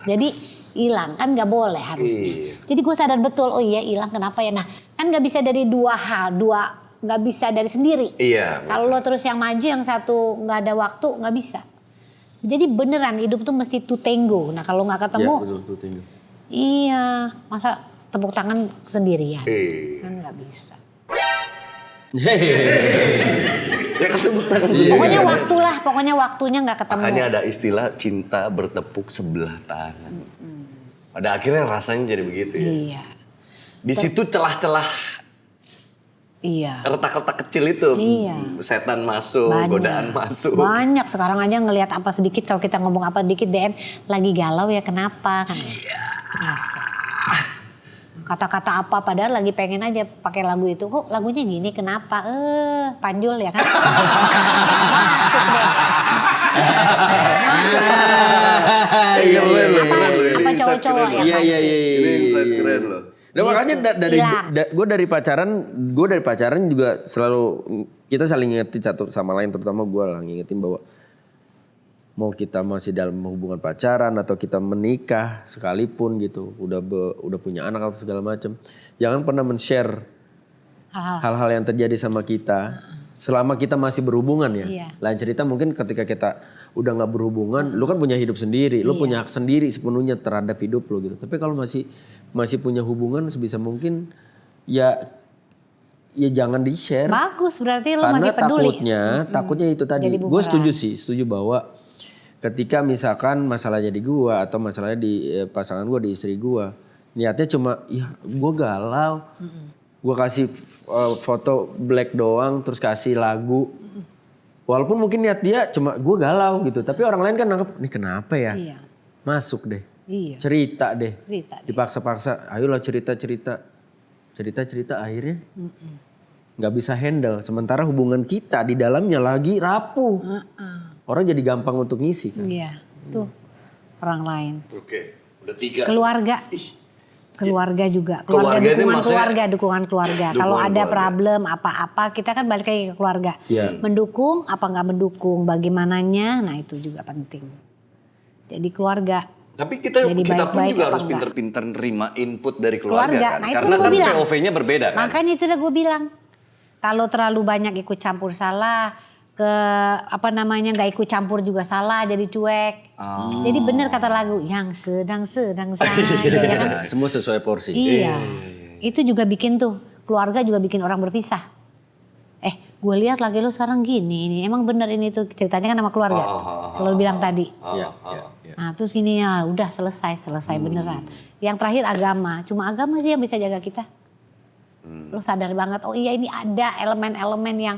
Jadi hilang kan nggak boleh harusnya. Iya. Jadi gue sadar betul, oh iya hilang kenapa ya. Nah kan nggak bisa dari dua hal, nggak bisa dari sendiri. Iya. Kalau lo terus yang maju, yang satu nggak ada waktu, nggak bisa. Jadi beneran hidup tuh mesti to tango. Nah kalau nggak ketemu, iya masa tepuk tangan sendirian kan nggak bisa. Ya kan tepuk tangan Pokoknya waktunya nggak ketemu. Makanya ada istilah cinta bertepuk sebelah tangan. Pada akhirnya rasanya jadi begitu ya. Iya. Di situ celah-celah Iya. retak-retak kecil itu, setan masuk, godaan masuk. Banyak sekarang aja ngelihat apa sedikit, kalau kita ngomong apa sedikit DM lagi galau ya kenapa kan? Masa. Kata-kata apa padahal lagi pengen aja pakai lagu itu, kok lagunya gini kenapa? Panjul ya kan? Masuk deh. Keren loh, Apa- keren loh. Ini apa insight cowok-cowok keren ya? loh. Iya. Ini insight keren loh. Nah, makanya dari Hilang. gue dari pacaran juga selalu kita saling ngerti satu sama lain, terutama gue lah ngingetin bahwa mau kita masih dalam hubungan pacaran atau kita menikah sekalipun gitu, udah punya anak atau segala macam, jangan pernah men-share hal-hal yang terjadi sama kita selama kita masih berhubungan ya. Iya. Lain cerita mungkin ketika kita udah nggak berhubungan, lu kan punya hidup sendiri, lu punya hak sendiri sepenuhnya terhadap hidup lu gitu. Tapi kalau masih punya hubungan sebisa mungkin ya jangan di-share. Bagus, berarti lo Karena masih peduli. takutnya itu tadi. Jadi Gue bumerang. setuju bahwa ketika misalkan masalahnya di gua atau masalahnya di pasangan gua, di istri gua, niatnya cuma ya gua galau. Gua kasih foto black doang terus kasih lagu. Walaupun mungkin niat dia cuma gua galau gitu, tapi orang lain kan nangkep, "Ini kenapa ya?" Iya. Masuk deh. Iya. Cerita deh. Cerita deh. Dipaksa-paksa, ayolah cerita-cerita akhirnya nggak bisa handle. Sementara hubungan kita di dalamnya lagi rapuh. Orang jadi gampang untuk ngisi kan. Iya, tuh orang lain. Oke, udah 3. Keluarga. Keluarga juga, Keluarga ini dukungan keluarga. Kalau dukungan ada keluarga. problem apa-apa, kita kan balik lagi ke keluarga. Iya. Mendukung apa nggak mendukung, bagaimananya, nah itu juga penting. Jadi keluarga. Tapi kita Jadi pun baik-baik juga apa harus enggak? pinter-pinter nerima input dari keluarga, Keluarga. kan. Nah, itu Karena gua kan bilang. POV-nya berbeda kan. Makanya itu udah gue bilang. Kalau terlalu banyak ikut campur salah, nggak ikut campur juga salah, jadi cuek. Jadi bener kata lagu, yang sedang saja, ya kan? Semua sesuai porsi. Iya. Itu juga bikin tuh, keluarga juga bikin orang berpisah. Gue lihat lagi lu sekarang gini, ini emang bener ini tuh ceritanya kan sama keluarga. Kalau lu bilang tadi. Iya. Nah terus gini ya, udah selesai beneran. Yang terakhir agama, cuma agama sih yang bisa jaga kita. Lu sadar banget, oh iya ini ada elemen-elemen yang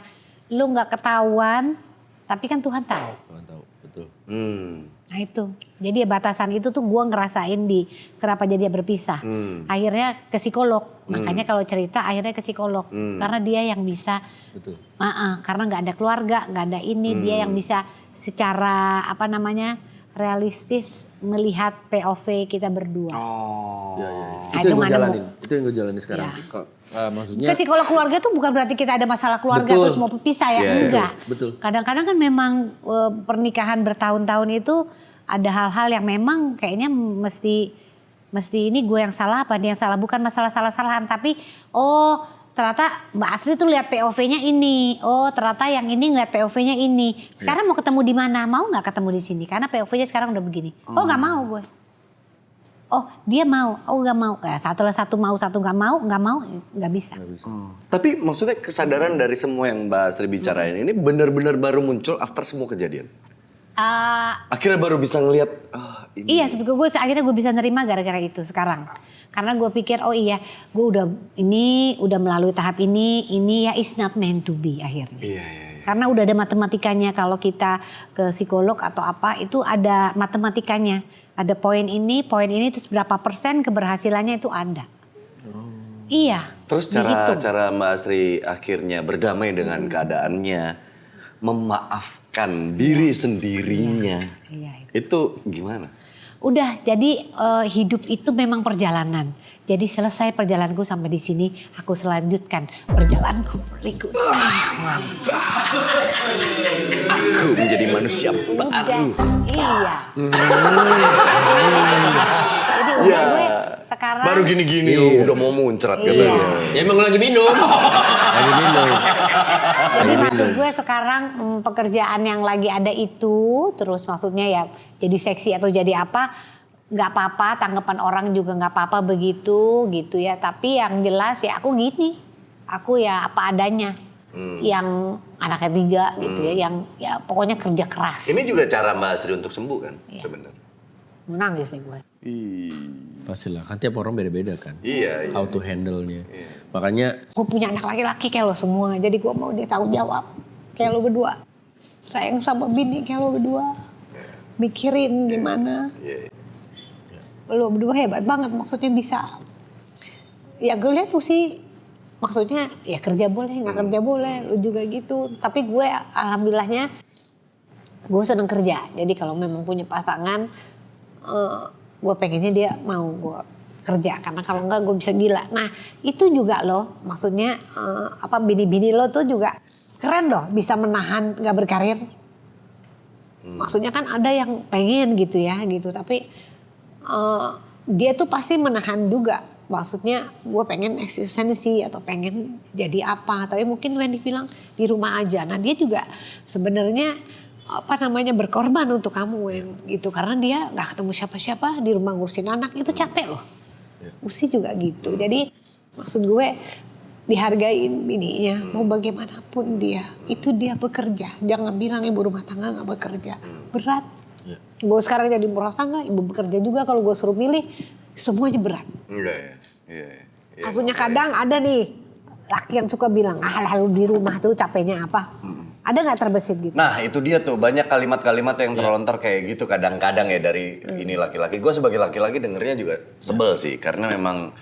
lu nggak ketahuan, tapi kan Tuhan tahu. Tuhan tahu, betul. Nah itu, jadi batasan itu tuh gue ngerasain di kenapa jadi berpisah. Akhirnya ke psikolog, makanya kalau cerita akhirnya ke psikolog, karena dia yang bisa. Betul. Karena nggak ada keluarga, nggak ada ini, dia yang bisa secara realistis melihat POV kita berdua. Iya. Nah, Itu yang gue mana, Bu? jalanin. Itu yang gue jalanin sekarang. Ya. Maksudnya Ke psikolog keluarga tuh bukan berarti kita ada masalah keluarga Betul. terus mau pisah ya, Iya, enggak. betul. Kadang-kadang kan memang pernikahan bertahun-tahun itu ada hal-hal yang memang kayaknya mesti ini gue yang salah apa dia yang salah, bukan masalah salah-salahan tapi ternyata Mbak Asri tuh lihat POV-nya ini. Oh, ternyata yang ini ngeliat POV-nya ini. Sekarang mau ketemu di mana? Mau nggak ketemu di sini? Karena POV-nya sekarang udah begini. Oh, nggak mau gue. Oh, dia mau. Oh, nggak mau. Satu mau, satu nggak mau, nggak bisa. Tapi maksudnya kesadaran dari semua yang Mbak Astri bicarain ini benar-benar baru muncul after semua kejadian. Akhirnya baru bisa ngelihat ini. Iya, akhirnya gue bisa nerima gara-gara itu sekarang. Karena gue pikir oh iya, gue udah melalui tahap ini ya is not meant to be akhirnya. Iya. Karena udah ada matematikanya, kalau kita ke psikolog atau apa itu ada matematikanya. Ada poin ini terus berapa persen keberhasilannya itu ada. Iya. Terus cara Mbak Astri akhirnya berdamai dengan keadaannya, memaafkan diri sendirinya. Iya. Itu gimana? Udah, jadi hidup itu memang perjalanan. Jadi selesai perjalananku sampai di sini, aku selanjutkan perjalananku berikutnya. Aku menjadi manusia baru. Iya. Jadi udah gue sekarang. Baru gini-gini udah mau muncrat Iya. katanya. ya emang lagi minum. Jadi maksud gue sekarang pekerjaan yang lagi ada itu, terus maksudnya ya jadi seksi atau jadi apa, nggak apa-apa, tanggapan orang juga nggak apa-apa begitu gitu ya. Tapi yang jelas ya aku gini, aku ya apa adanya. Yang anaknya 3 gitu ya, yang ya pokoknya kerja keras. Ini juga cara Mbak Astri untuk sembuh kan sebenarnya. Menangis nih gue. Pastilah, kan tiap orang beda-beda kan. Iya. How to handle-nya. Makanya Gue punya anak laki-laki kayak lo semua, jadi gue mau dia tanggung jawab kayak lo berdua. Sayang sama bini kayak lo berdua. Mikirin gimana. Iya. Lo berdua hebat banget, maksudnya bisa. Ya gue lihat tuh sih, maksudnya ya kerja boleh, nggak kerja boleh, lo juga gitu. Tapi gue alhamdulillahnya, gue seneng kerja. Jadi kalau memang punya pasangan, gue pengennya dia mau gue kerja. Karena kalau enggak gue bisa gila. Nah itu juga loh, maksudnya bini-bini lo tuh juga keren loh, bisa menahan gak berkarir. Maksudnya kan ada yang pengen gitu ya gitu, tapi dia tuh pasti menahan juga. Maksudnya gue pengen eksistensi atau pengen jadi apa, tapi mungkin Wendy bilang di rumah aja. Nah dia juga sebenarnya berkorban untuk kamu Wen gitu, karena dia nggak ketemu siapa-siapa di rumah ngurusin anak itu capek loh. Usi juga gitu. Jadi maksud gue dihargain bininya, mau bagaimanapun dia, itu dia bekerja. Jangan bilang ibu rumah tangga nggak bekerja, berat. Gue sekarang jadi rumah tangga, ibu bekerja juga. Kalau gue suruh milih, semuanya berat. Iya. Maksudnya kadang ada nih laki yang suka bilang, lalu di rumah tuh capeknya apa? Ada nggak terbesit gitu? Nah itu dia tuh, banyak kalimat-kalimat yang terlontar kayak gitu kadang-kadang ya dari ini laki-laki. Gue sebagai laki-laki dengernya juga sebel sih, karena memang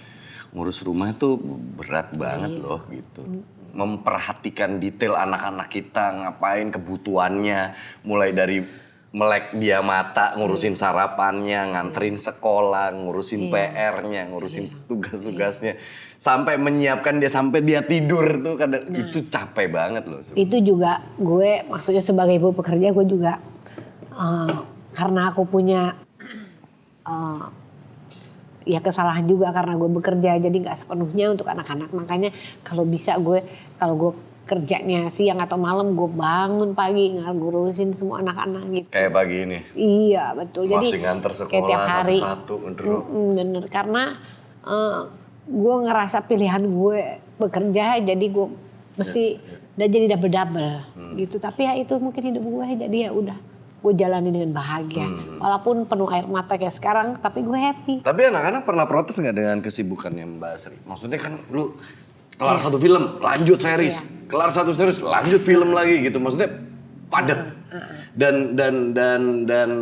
ngurus rumah tuh berat banget loh gitu. Memperhatikan detail anak-anak kita, ngapain kebutuhannya, mulai dari melek dia mata, ngurusin sarapannya, nganterin sekolah, ngurusin PR-nya, ngurusin tugas-tugasnya. Sampai menyiapkan dia sampai dia tidur tuh kadang itu capek banget loh. Itu juga gue maksudnya sebagai ibu pekerja gue juga karena aku punya ya kesalahan juga karena gue bekerja jadi nggak sepenuhnya untuk anak-anak. Makanya kalau bisa kalau gue kerjanya siang atau malam gue bangun pagi ngurusin semua anak-anak gitu. Kayak pagi ini. Iya betul. Jadi masih nganter sekolah kayak tiap hari. Satu-satu. Bener karena gue ngerasa pilihan gue bekerja jadi gue mesti udah jadi double gitu. Tapi ya itu mungkin hidup gue jadi ya udah gue jalani dengan bahagia. Walaupun penuh air mata kayak sekarang tapi gue happy. Tapi anak-anak pernah protes nggak dengan kesibukannya Mbak Asri? Maksudnya kan lu kelar satu film, lanjut series. Kelar satu series, lanjut film lagi gitu. Maksudnya padat. Dan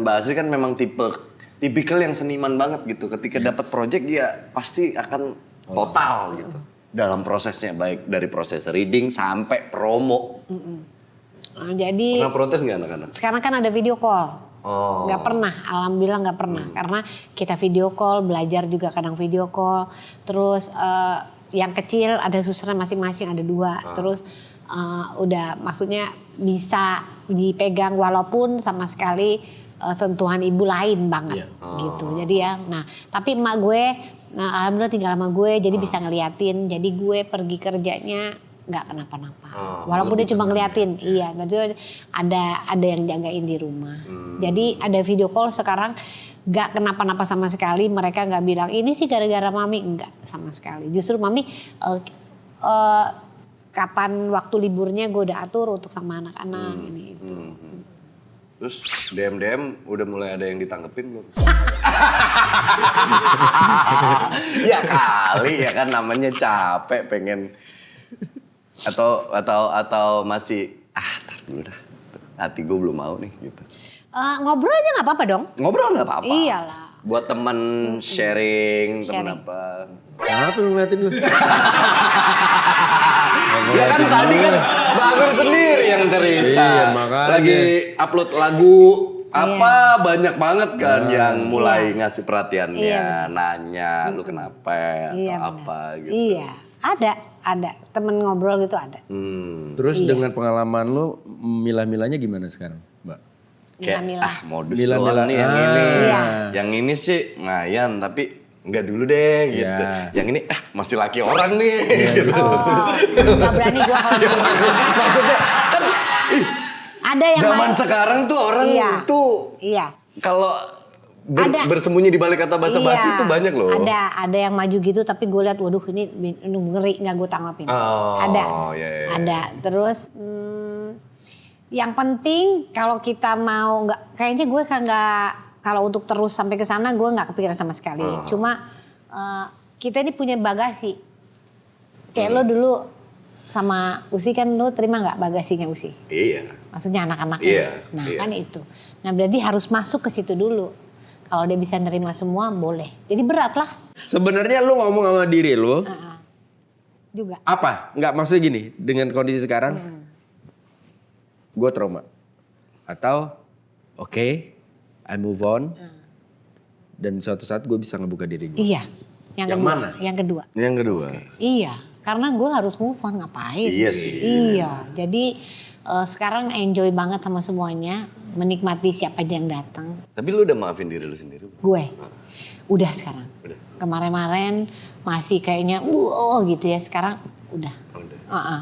Mbak Asri kan memang tipikal yang seniman banget gitu. Ketika dapat project dia pasti akan total gitu. Dalam prosesnya baik dari proses reading sampai promo. Nah, jadi Pernah protes nggak anak-anak? sekarang kan ada video call. Nggak pernah, alhamdulillah nggak pernah. Karena kita video call, belajar juga kadang video call. Terus yang kecil ada susunan masing-masing ada 2. Terus udah maksudnya bisa dipegang walaupun sama sekali sentuhan ibu lain banget gitu. Jadi ya, nah tapi emak gue, alhamdulillah tinggal sama gue jadi bisa ngeliatin. Jadi gue pergi kerjanya nggak kenapa-napa. Walaupun dia cuma ngeliatin, iya. Berarti ada yang jagain di rumah. Jadi ada video call sekarang nggak kenapa-napa sama sekali. Mereka nggak bilang ini sih gara-gara mami, nggak sama sekali. Justru mami kapan waktu liburnya gue udah atur untuk sama anak-anak ini itu. Terus DM udah mulai ada yang ditanggepin belum? Ya kali ya kan namanya capek pengen atau masih tar dulu dah. Hati gue belum mau nih gitu. Ngobrol aja nggak apa-apa dong. Ngobrol nggak apa-apa. Iyalah. Buat temen sharing, temen apa. Kenapa lu ngeliatin lu? Ya kan tadi kan Mbak Asri sendiri yang cerita. Iya, makanya. Lagi upload lagu apa banyak banget kan yang mulai ngasih perhatiannya, nanya lu kenapa atau apa gitu. Iya, ada temen ngobrol gitu ada. Terus dengan pengalaman lu milah-milahnya gimana sekarang, Mbak? Kayak modus Milah-milah. doang nih yang ini. Iya. Yang ini sih ngayan tapi enggak dulu deh gitu. Yang ini masih laki orang nih gitu. Gak berani gue kalau gitu. Maksudnya kan Ada yang zaman sekarang tuh orang tuh kalau bersembunyi di balik kata basa-basi itu banyak loh. Ada yang maju gitu tapi gue lihat waduh ini ngeri nggak gue tanggapin. Ada. Terus yang penting kalau kita mau kayaknya gue nggak kalau untuk terus sampai ke sana gue nggak kepikiran sama sekali. Cuma kita ini punya bagasi. Kayak lo dulu sama Usi kan lo terima nggak bagasinya Usi? Iya. Maksudnya anak-anaknya. Kan itu. Nah berarti harus masuk ke situ dulu. Kalau dia bisa nerima semua boleh. Jadi berat lah. Sebenarnya lu ngomong sama diri lu. Juga. Apa? Enggak maksudnya gini, dengan kondisi sekarang gue trauma. Atau oke, I move on. Dan suatu saat gue bisa ngebuka diri gue. Iya. Yang kedua. mana? Yang kedua. Yang kedua. Iya. Karena gue harus move on ngapain. Iya sih. Iya. Jadi sekarang enjoy banget sama semuanya. Menikmati siapa aja yang datang. Tapi lu udah maafin diri lu sendiri? Gue. Udah sekarang. Kemarin-kemarin masih kayaknya gitu ya. Sekarang udah.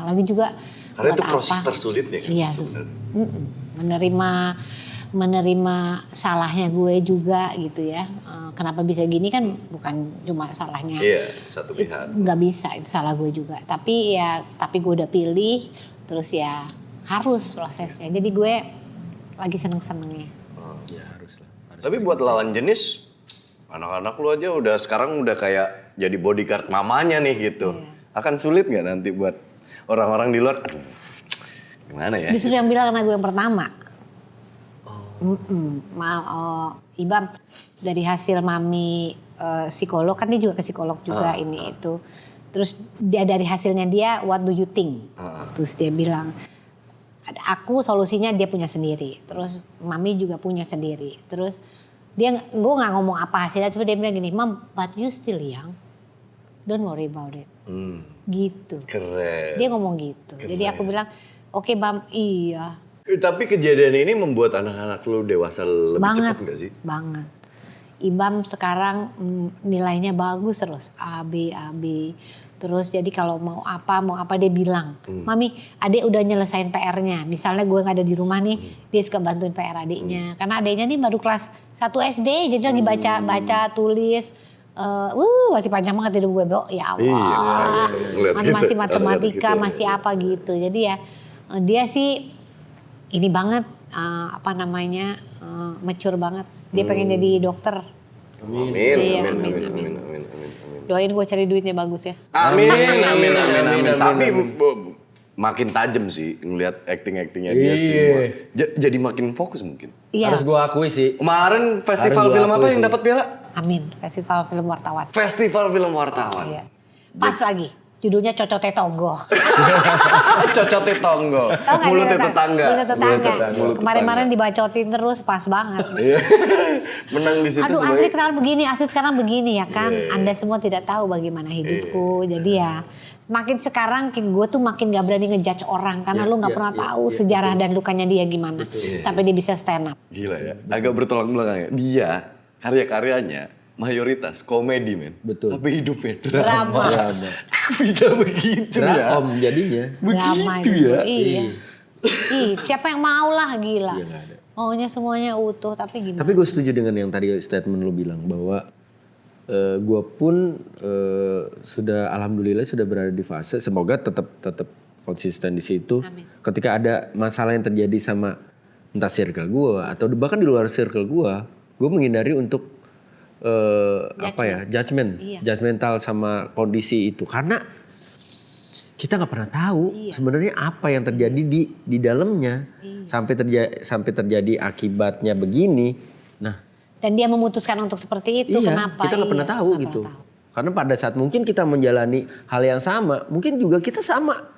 Lagi juga. Karena itu proses tersulitnya kan. Iya. Menerima salahnya gue juga gitu ya. Kenapa bisa gini kan bukan cuma salahnya. Iya, satu pihak. Nggak bisa, itu salah gue juga. Tapi gue udah pilih, terus ya harus prosesnya. Jadi gue lagi seneng-senengnya. Ya harus lah. Tapi buat lawan jenis, anak-anak lu aja udah sekarang udah kayak jadi bodyguard mamanya nih gitu. Akan sulit nggak nanti buat orang-orang di luar? Aduh, gimana ya? Disuruh yang bilang karena gue yang pertama. Ibam dari hasil mami psikolog kan dia juga ke psikolog juga itu. Terus dia dari hasilnya dia what do you think? Terus dia bilang aku solusinya dia punya sendiri. Terus mami juga punya sendiri. Terus gue nggak ngomong apa hasilnya, cuma dia bilang gini, Mam, but you still young, don't worry about it. Gitu. Keren. Dia ngomong gitu. Jadi aku bilang, oke Bam, iya. Tapi kejadian ini membuat anak-anak lu dewasa lebih Banget, cepat nggak sih? banget. Ibam sekarang nilainya bagus terus, A, B. Terus jadi kalau mau apa dia bilang, Mami, adek udah nyelesain PR-nya. Misalnya gue nggak ada di rumah nih, dia suka bantuin PR adiknya. Karena adiknya nih baru kelas 1 SD, jadi lagi baca, tulis. Masih panjang banget hidup gue, ya Allah. Masih gitu. matematika, Gitu. masih apa gitu. Jadi ya dia sih ini banget, mature banget. Dia pengen jadi dokter. Amin. Iya, Amin. amin. Doain gue cari duitnya bagus ya. Amin. Tapi makin tajam sih ngelihat acting-actingnya dia semua. Jadi makin fokus mungkin. Iya. Harus gue akui sih. Kemarin festival Harus film gua apa akui yang sih. dapat piala? Amin, Festival Film Wartawan. Festival film wartawan. Iya. Pas lagi, judulnya Cocote Tonggo. Cocote tonggo. Tahu nggak Mulutnya dia, tetangga. Mulut tetangga. Mulut Kemarin-kemarin tetangga. dibacotin terus, pas banget. Iya. Menang di situ Aduh, sebagai- Asri sekarang begini, Asri sekarang begini ya kan. Iya. Anda semua tidak tahu bagaimana hidupku. Jadi ya, makin sekarang gue tuh makin gak berani ngejudge orang. Karena lu gak pernah tahu sejarah dan lukanya dia gimana. Sampai dia bisa stand up. Gila ya. Agak bertolak belakang ya. Dia karya-karyanya mayoritas komedi men. Betul. Tapi hidupnya Drama. drama. Bisa begitu ya. Om jadinya. Drama Begitu itu. ya. Iya. Ih, siapa yang mau lah gila. Iya, nggak ada. Maunya semuanya utuh, tapi gimana? Tapi gue setuju dengan yang tadi statement lu bilang bahwa gue pun sudah alhamdulillah sudah berada di fase, semoga tetap konsisten di situ. Amin. Ketika ada masalah yang terjadi sama entah circle gue atau bahkan di luar circle gue menghindari untuk judgment, Iya. judgmental sama kondisi itu karena kita nggak pernah tahu sebenarnya apa yang terjadi di dalamnya sampai terjadi akibatnya begini. Nah, Dan dia memutuskan untuk seperti itu, kenapa? kita nggak pernah tahu nggak gitu. pernah tahu. Karena pada saat mungkin kita menjalani hal yang sama, mungkin juga kita sama.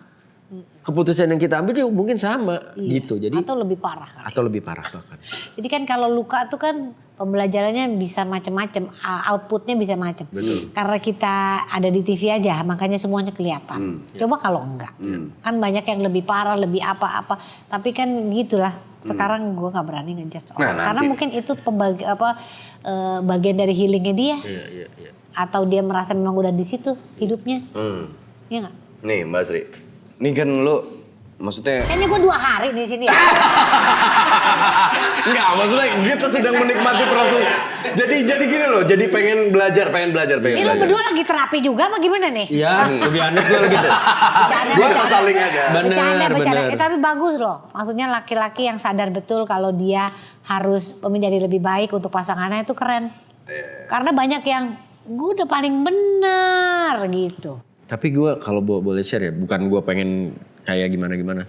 Keputusan yang kita ambil juga mungkin sama gitu. Jadi Atau lebih parah kali. atau lebih parah bahkan. Jadi kan kalau luka tuh kan pembelajarannya bisa macam-macam, outputnya bisa macam. Karena kita ada di TV aja, makanya semuanya kelihatan. Coba kalau enggak, kan banyak yang lebih parah, lebih apa-apa. Tapi kan gitulah. Sekarang gue nggak berani ngejudge orang, Nah, karena nanti. mungkin itu bagian dari healingnya dia, Iya. atau dia merasa memang udah di situ hidupnya, ya nggak? Nih Mbak Sri. Ini kan lu maksudnya Kayaknya gue 2 hari di sini ya. enggak, maksudnya kita sedang menikmati proses. Jadi gini loh, jadi pengen belajar. Ini lo berdua lagi terapi juga apa gimana nih? Iya, lebih honest gue gitu. Gua apa saling aja. Bener. Bercanda. Tapi bagus loh. Maksudnya laki-laki yang sadar betul kalau dia harus menjadi lebih baik untuk pasangannya itu keren. Karena banyak yang gue udah paling benar gitu. Tapi gue kalau boleh share ya, bukan gue pengen kayak gimana-gimana.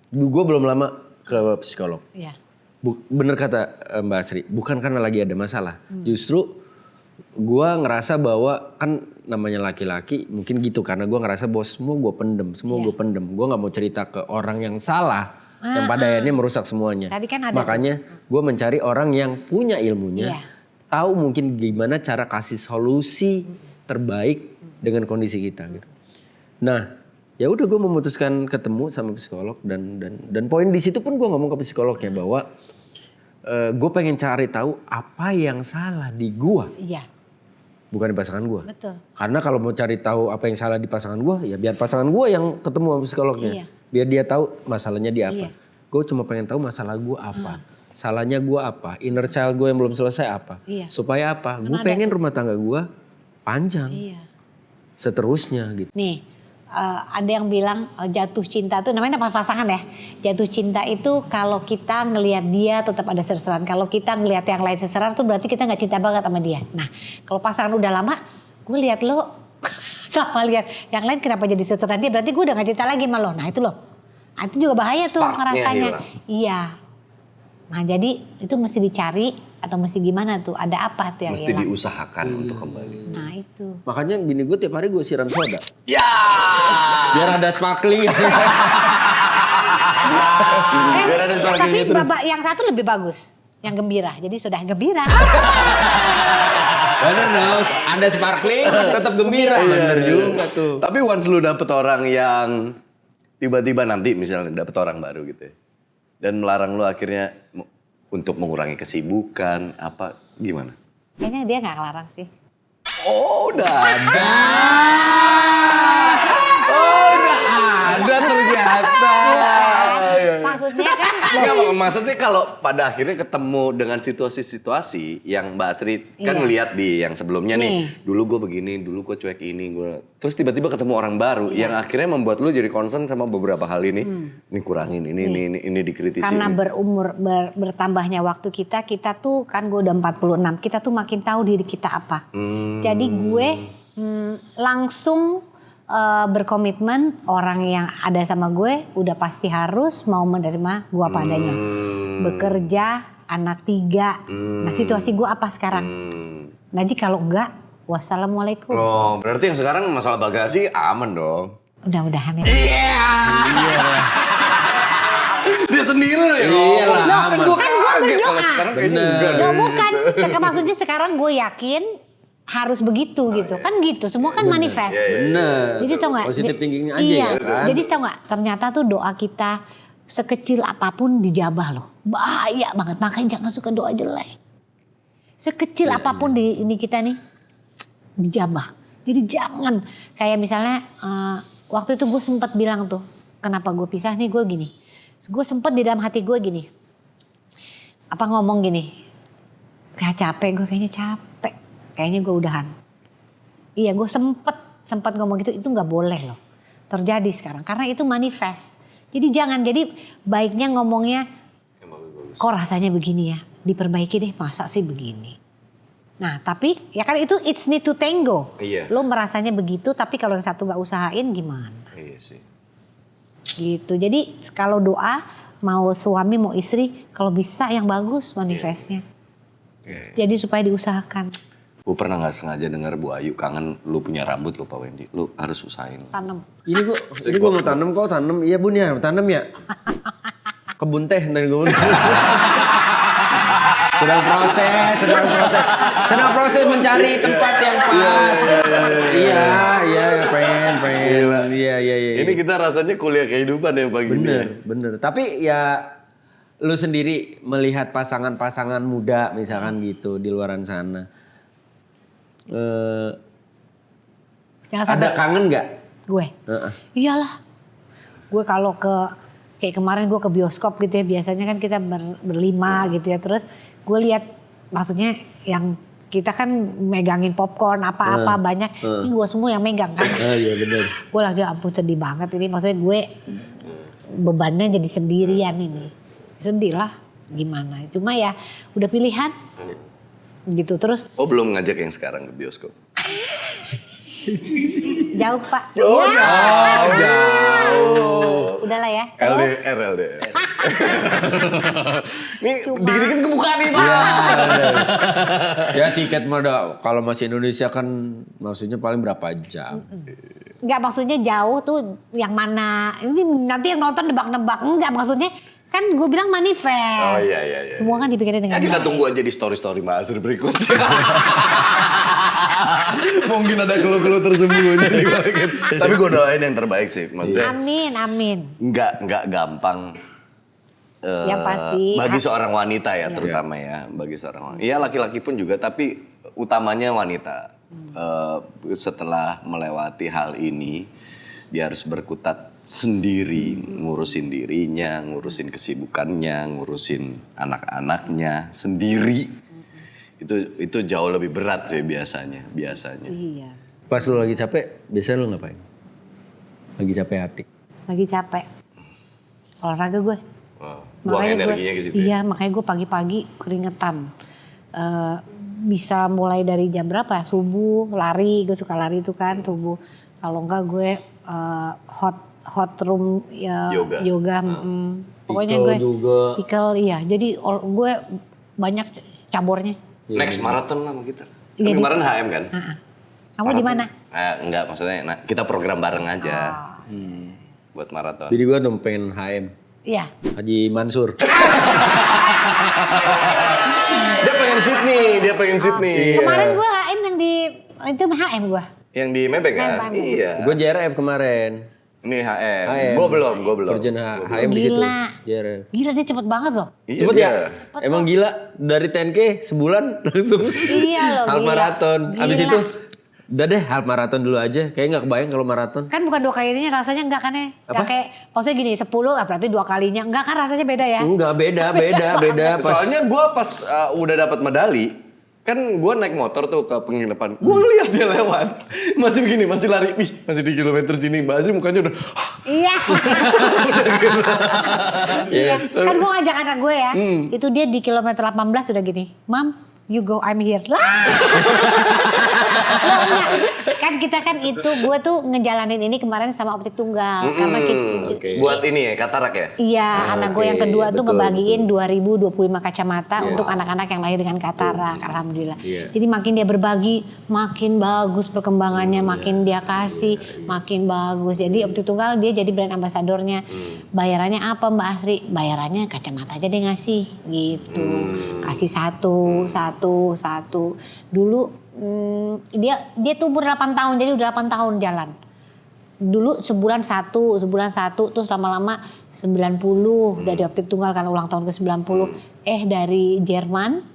Gue belum lama ke psikolog. Iya. Bener kata Mbak Asri, bukan karena lagi ada masalah. Justru gue ngerasa bahwa kan namanya laki-laki mungkin gitu. Karena gue ngerasa bahwa semua gue pendem. Gue gak mau cerita ke orang yang salah. Yang pada akhirnya merusak semuanya. Tadi kan ada Makanya gue mencari orang yang punya ilmunya. Iya. Tahu mungkin gimana cara kasih solusi terbaik dengan kondisi kita gitu. Nah, ya udah gue memutuskan ketemu sama psikolog dan poin di situ pun gue ngomong ke psikolognya bahwa gue pengen cari tahu apa yang salah di gue, Iya, bukan di pasangan gue. betul. Karena kalau mau cari tahu apa yang salah di pasangan gue, ya biar pasangan gue yang ketemu sama psikolognya. Iya. Biar dia tahu masalahnya di apa. Iya. Gue cuma pengen tahu masalah gue apa. Salahnya gue apa, inner child gue yang belum selesai apa. Iya. Supaya apa? Gue Karena ada pengen rumah tangga gue panjang. Iya. Seterusnya gitu. Nih, ada yang bilang jatuh cinta tuh namanya apa pasangan ya? Jatuh cinta itu kalau kita ngelihat dia tetap ada serseran. Kalau kita ngelihat yang lain serseran tuh berarti kita nggak cinta banget sama dia. Nah, kalau pasangan udah lama, gue lihat lo sama lihat yang lain kenapa jadi serseran dia, berarti gue udah nggak cinta lagi sama lo. Nah itu loh. Nah, itu juga bahaya tuh Sparknya rasanya. hilang. Iya. Nah jadi itu mesti dicari atau mesti gimana tuh? Ada apa tuh yang Mesti hilang? diusahakan untuk kembali. Nah itu. Makanya bini gue tiap hari gue siram soda. Ya. Biar ada sparkling. Biar ada Tapi sparklingnya terus. babak yang satu lebih bagus. Yang gembira. Jadi sudah gembira. Bener dong, ada sparkling tetap gembira. Bener juga tuh. Tapi once lu dapet orang yang tiba-tiba nanti misalnya dapet orang baru gitu ya. Dan melarang lu akhirnya untuk mengurangi kesibukan apa gimana? Kayaknya dia gak ngelarang sih. Oh udah ada. Oh udah ada ternyata. Maksudnya kan Enggak, maksudnya kalau pada akhirnya ketemu dengan situasi-situasi yang Mbak Asri kan Iya. ngeliat di yang sebelumnya nih. Dulu gue begini, dulu gue cuek ini. Terus tiba-tiba ketemu orang baru yang akhirnya membuat lu jadi concern sama beberapa hal ini. Ini kurangin, ini dikritisi. karena ini. bertambahnya waktu kita tuh kan gue udah 46. Kita tuh makin tahu diri kita apa. Jadi gue langsung berkomitmen orang yang ada sama gue udah pasti harus mau menerima gue apa adanya. Bekerja, anak 3. Nah situasi gue apa sekarang? Nanti kalau enggak, wassalamualaikum. Oh, berarti yang sekarang masalah bagasi aman dong. Udah-udahan ya. Dia sendiri ya. Iyalah, Nah, kan aman. gue kaget kalau sekarang kayaknya enggak. Loh bukan, maksudnya sekarang gue yakin harus begitu gitu. Kan gitu, semua kan manifest. Bener. Jadi tau gak? Positif thinkingnya aja iya, ya kan. jadi tau gak? Ternyata tuh doa kita sekecil apapun dijabah loh. Bahaya banget, makanya jangan suka doa jelek. Sekecil apapun di ini kita nih dijabah. Jadi jangan kayak misalnya waktu itu gue sempat bilang tuh, kenapa gue pisah nih gue gini. Gue sempet di dalam hati gue gini. Apa ngomong gini? Kayak capek, gue kayaknya capek. Kayaknya gue udahan. Iya gue sempet ngomong gitu, itu gak boleh loh. Terjadi sekarang, karena itu manifest. Jadi jangan, jadi baiknya ngomongnya, kok rasanya begini ya, diperbaiki deh, masa sih begini. Nah tapi ya kan itu it's need to tango. Iya. Lo merasanya begitu, tapi kalau yang satu gak usahain gimana? Iya sih. Gitu, jadi kalau doa mau suami mau istri, kalau bisa yang bagus manifestnya. Jadi supaya diusahakan. Gue pernah gak sengaja dengar Bu Ayu kangen lu punya rambut lu Pak Wendy. Lu harus usahain. Tanam. Ini gua mau tanam kok, tanam. Iya Bun ya, tanam ya. Kebun teh dari gue. sedang proses mencari tempat yang pas. Iya, pengen. Iya. Ini kita rasanya kuliah kehidupan ya Pak Gini. Bener. Tapi ya lu sendiri melihat pasangan-pasangan muda misalkan gitu di luaran sana. Jangan Ada sampai kangen nggak? gue. Iyalah. Gue kalau kayak kemarin gue ke bioskop gitu ya, biasanya kan kita berlima gitu ya, terus gue lihat maksudnya yang kita kan megangin popcorn apa-apa banyak, ini gue semua yang megang kan. Iya benar. Gue langsung ampun sedih banget ini, maksudnya gue bebannya jadi sendirian ini. Sedih lah gimana, cuma ya udah pilihan gitu terus. Oh belum ngajak yang sekarang ke bioskop? Jauh Pak. Oh Ya. jauh. Udahlah ya. Terus LDR. Ini dikit-dikit kebuka nih Pak. Ya tiket mah kalau masih Indonesia kan maksudnya paling berapa jam? nggak maksudnya jauh tuh yang mana? Ini nanti yang nonton nebak-nebak. Enggak maksudnya kan gue bilang manifest. Oh iya. Semua kan dipikirin dengan Ya kita baik. tunggu aja di story-story Mbak Asri berikutnya. Mungkin ada clue-clue tersembunyi di balik itu. Tapi gue doain yang terbaik sih. Maksudnya Amin. nggak gampang. Yang pasti. Bagi seorang wanita ya terutama ya. Bagi seorang wanita. Iya laki-laki pun juga tapi utamanya wanita. Setelah melewati hal ini dia harus berkutat sendiri, ngurusin dirinya, ngurusin kesibukannya, ngurusin anak-anaknya sendiri. Itu jauh lebih berat sih biasanya. Iya. Pas lu lagi capek, biasanya lu ngapain? Lagi capek hati. Lagi capek. Olahraga gue. Buang Makanya energinya ke situ. Iya, makanya gue pagi-pagi keringetan. Bisa mulai dari jam berapa ya? Subuh, lari. Gue suka lari itu kan, subuh. Kalau enggak gue hot room ya, yoga. Pokoknya Pickle gue juga. pickle iya. Jadi gue banyak cabornya. Next marathon lah sama kita. Kan Jadi- kemarin HM kan? Kamu di mana? Enggak, maksudnya kita program bareng aja Oh. buat marathon. Jadi gue dong pengen HM. Iya. Haji Mansur. Dia pengen Sydney. Kemarin gue HM yang di itu HM gue. Yang di Maybank kan? Maybank. Iya. Gue JRF kemarin. Ini HM. HM. Gue belum. Virgin HM di situ. Gila. JRF. Gila dia cepet banget loh. Iya, Cepet dia. ya? Emang gila dari 10K sebulan langsung Iya loh, half gila. marathon. Abis Gila. itu udah deh half marathon dulu aja. Kayaknya nggak kebayang kalau marathon. Kan bukan 2 kalinya rasanya enggak kan ya? Apa? Nggak kayak maksudnya gini 10 berarti 2 kalinya. Enggak kan rasanya beda ya? Enggak, beda. Pas Soalnya gue pas udah dapat medali, kan gue naik motor tuh ke penginapan. Gue ngeliat dia lewat. Masih begini, masih lari. Ih, masih di kilometer sini. Mbak Azri mukanya udah... Iya. Iya. Kan gue ngajak anak gue ya. Itu dia di kilometer 18 udah gini. Mam, you go, I'm here. Lah. Loh, enggak. Kan kita kan itu gue tuh ngejalanin ini kemarin sama optik tunggal. Karena kita, Buat ini ya, katarak ya? iya, anak gue yang kedua tuh betul, ngebagiin 2025 kacamata untuk anak-anak yang lahir dengan katarak, alhamdulillah. Iya. Jadi makin dia berbagi, makin bagus perkembangannya, makin dia kasih, makin bagus. Jadi optik tunggal dia jadi brand ambasadornya. Bayarannya apa Mbak Asri? Bayarannya kacamata aja dia ngasih, gitu. Kasih satu. Dulu dia tuh umur 8 tahun, jadi udah 8 tahun jalan. Dulu sebulan satu, terus lama-lama 90 dari optik tunggal karena ulang tahun ke 90. Dari Jerman,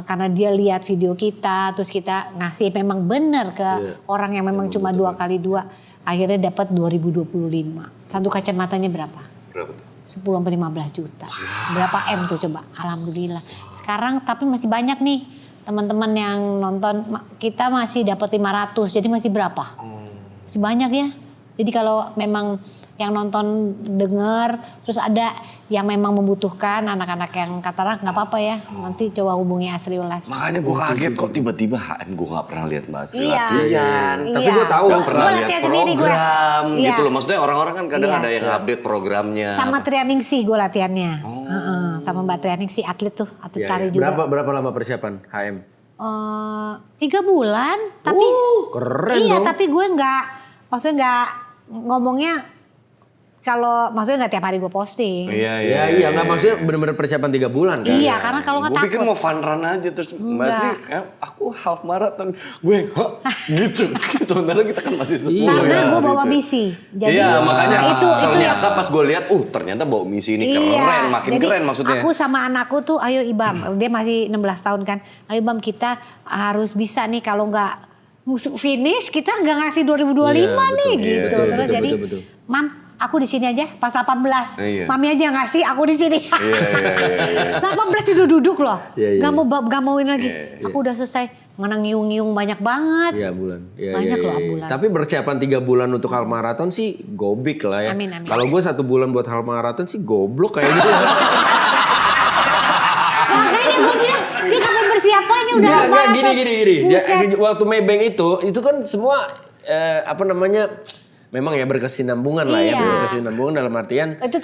karena dia lihat video kita, terus kita ngasih memang benar ke orang yang memang cuma 2x2, akhirnya dapat 2025. Satu kacamatanya berapa? Berapa tuh? 10-15 juta. Berapa M tuh coba? Alhamdulillah. Sekarang tapi masih banyak nih teman-teman yang nonton, kita masih dapat 500, jadi masih berapa? Masih banyak ya. Jadi kalau memang yang nonton denger, terus ada yang memang membutuhkan anak-anak yang katarak, nggak apa-apa ya. Nanti coba hubungi Asri Ulas. Makanya gue kaget kok tiba-tiba HM gue gak pernah lihat Mbak Asri Iya. latihan. Tapi gue tahu. Gak pernah Gua lihat latihan sendiri, gua. program Iya. gitu loh. Maksudnya orang-orang kan kadang Iya. ada yang update programnya. Sama Trianingsih gue latihannya. Heeh, sama Mbak Trianingsih atlet tuh, atlet lari juga. Berapa lama persiapan HM? 3 bulan, tapi Keren iya, dong. tapi gue nggak, maksudnya nggak ngomongnya kalau maksudnya nggak tiap hari gue posting. Iya, nggak maksudnya benar-benar persiapan 3 bulan kan? Iya, karena kalau nggak Gue pikir takut. mau fun run aja terus Mbak Asri, aku half marathon. Gue, gitu. Sementara kita kan masih 10 Karena ya. gue bawa gitu. misi. Jadi Iya, makanya itu yang ternyata pas gue lihat, ternyata bawa misi ini keren, makin jadi keren maksudnya. aku sama anakku tuh, ayo Ibam, dia masih 16 tahun kan. Ayo Ibam, kita harus bisa nih, kalau nggak finish kita nggak ngasih 2025 Iya, nih betul. gitu. Betul, Terus betul, jadi, betul. Mam, aku di sini aja pas 18. Iya. Mami aja ngasih, aku di sini. Iya. 18 udah duduk loh. Iya, iya. Gak mauin lagi. Aku udah selesai. Mana ngiung-ngiung banyak banget. Iya bulan. Iya, Banyak iya, loh, iya. bulan. Tapi persiapan 3 bulan untuk half marathon sih gobik lah ya. Amin, amin. Kalau gue 1 bulan buat half marathon sih goblok kayak gitu. Makanya gue bilang, dia kapan persiapannya udah Nggak, maraton. gini. Dia, Buset. waktu Maybank itu kan semua memang ya berkesinambungan lah ya. Iya. Berkesinambungan dalam artian Itu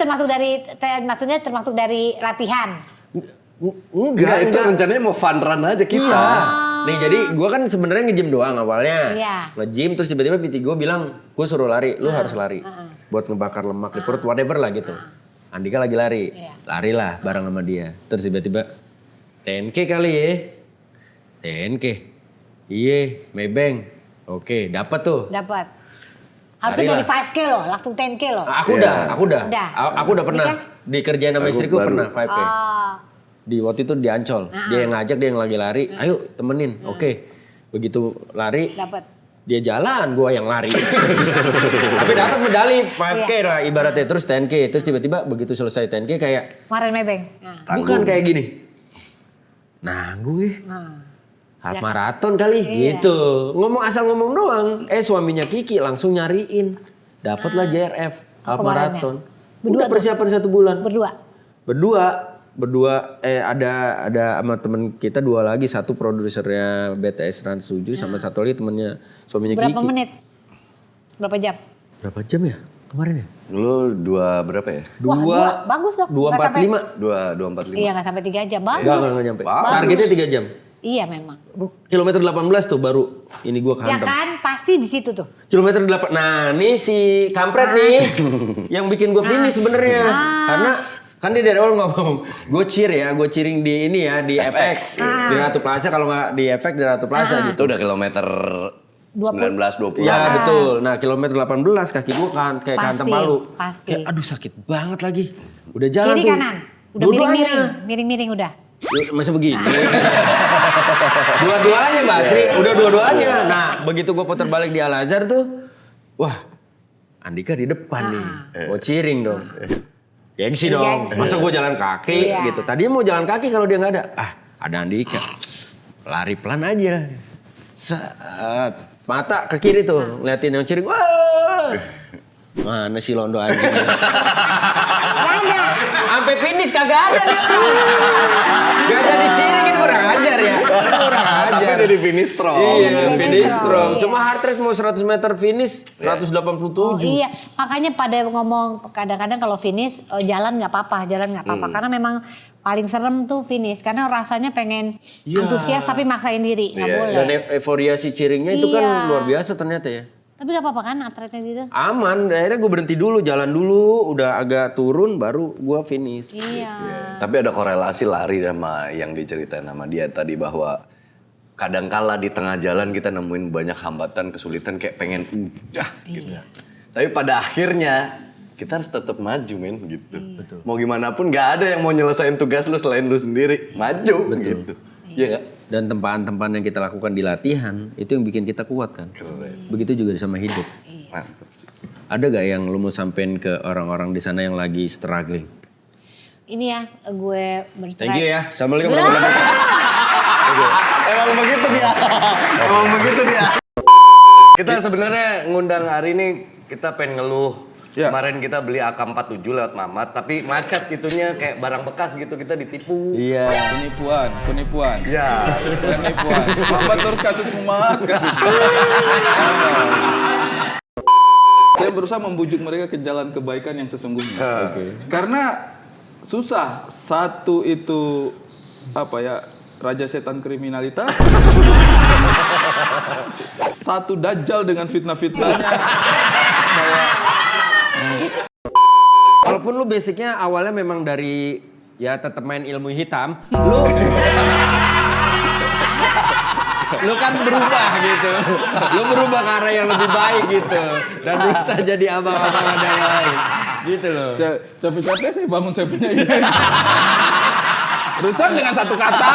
maksudnya termasuk dari latihan. Enggak, itu rencananya mau fun run aja kita. Iya. Nih jadi gue kan sebenarnya nge-gym doang awalnya. Iya. Nge-gym terus tiba-tiba PT gue bilang, gue suruh lari, lu harus lari. Buat ngebakar lemak di perut, whatever lah gitu. Andika lagi lari, Iya. lari lah bareng sama dia. Terus tiba-tiba 10K kali ya. 10K. Iya, Maybank. Oke, dapat tuh. Dapat. Harusnya dari Lari lah. 5K loh, langsung 10K loh. Aku Iya. udah. Udah. Aku udah pernah. Nikah? Dikerjain sama Aku istriku baru. pernah 5K. Oh. Di waktu itu di Ancol. Dia yang ngajak, dia yang lagi lari. Ayo temenin. Oke. Begitu lari, Dapat. dia jalan, gua yang lari. Tapi dapat medali 5K lah ibaratnya. Terus 10K. Terus tiba-tiba begitu selesai 10K kayak Kemarin Maybank. Nah. bukan kayak gini. Nanggung ya. Nah. Half maraton kali gitu. Asal ngomong doang. Suaminya Kiki langsung nyariin. Dapatlah JRF half kemarin ya? maraton. Berdua Udah persiapan 1 bulan. Berdua ada sama temen kita 2 lagi, satu produsernya BTS Trans 7 sama satu lagi temennya suaminya Berapa Kiki. menit? Berapa jam? Berapa jam ya? kemarin ya? Lu 2 berapa ya? Wah, bagus dong. Nggak sampai- 2.45. 2.45. Iya nggak sampai 3 jam. Bagus. Enggak nyampe. Bagus. Targetnya 3 jam. Iya memang. Kilometer 18 tuh baru ini gua Ya kehantam. kan pasti di situ tuh. Kilometer 8. Nah, nih si kampret nih yang bikin gua finish sebenarnya. Karena kan dia dari awal ngomong, gue cheering di ini ya, di FX. Di Ratu Plaza, kalau nggak di FX di Ratu Plaza gitu. Itu udah kilometer 19-20. Ya betul. Nah kilometer 18 kaki gua kan kayak Pasti, kehantam palu. pasti. Kayak aduh sakit banget lagi. Udah jalan Kiri tuh. kanan. Udah Dua-duanya. miring-miring udah. Ya, masa begini? Dua-duanya Mbak Asri, udah dua-duanya. Nah, begitu gue putar balik di Al-Azhar tuh, wah, Andika di depan nih, mau cheering dong. Gengsi dong, Gengsi. masa gue jalan kaki Iya. gitu. Tadinya mau jalan kaki kalau dia nggak ada. Ada Andika, lari pelan aja. Set, mata ke kiri tuh, ngeliatin yang cheering, wah. Mana si Londo anjing? Sampai finish kagak ada dia. Gak jadi cheering, kurang ajar ya. Kurang Tapi ajar. jadi finish strong. Iya, Finish finish strong. strong. Iya. Cuma heart rate mau 100 meter finish 187. Oh iya, makanya pada ngomong kadang-kadang kalau finish jalan nggak apa-apa, karena memang paling serem tuh finish karena rasanya pengen Iya. antusias tapi maksain diri nggak Iya. boleh. Dan euforia si cheeringnya itu kan Iya. luar biasa ternyata ya. Tapi nggak apa-apa kan atletnya gitu. Aman, akhirnya gue berhenti dulu, jalan dulu, udah agak turun baru gue finish. Iya. Tapi ada korelasi lari sama yang diceritain sama dia tadi bahwa kadangkala di tengah jalan kita nemuin banyak hambatan, kesulitan kayak pengen udah gitu. Tapi pada akhirnya kita harus tetap maju men gitu. Betul. Mau gimana pun nggak ada yang mau nyelesain tugas lu selain lu sendiri. Maju gitu. Iya nggak? Dan tempaan-tempaan yang kita lakukan di latihan itu yang bikin kita kuat kan. Keren. Begitu juga sama hidup. Mantap sih. Ada gak yang lu mau sampein ke orang-orang di sana yang lagi struggling? Ini ya gue bercerai. Thank you ya. Assalamualaikum warahmatullahi wabarakatuh. Emang begitu dia. Emang begitu dia. Kita sebenarnya ngundang hari ini kita pengen ngeluh. Ya. Kemarin kita beli AK47 lewat Mamat, tapi macet itunya kayak barang bekas gitu, kita ditipu. Iya. Penipuan. Ya, Penipuan. Mamat terus kasus Mumat. Saya berusaha membujuk mereka ke jalan kebaikan yang sesungguhnya. Karena susah. Satu itu raja setan kriminalitas. Satu dajjal dengan fitnah-fitnahnya. Walaupun lu basicnya awalnya memang dari ya tetap main ilmu hitam, lu kan berubah gitu. Lu berubah ke arah yang lebih baik gitu. Dan bisa jadi abang-abang ada yang lain. Gitu loh. Capek-capek saya bangun saya punya image. Rusak dengan satu kata.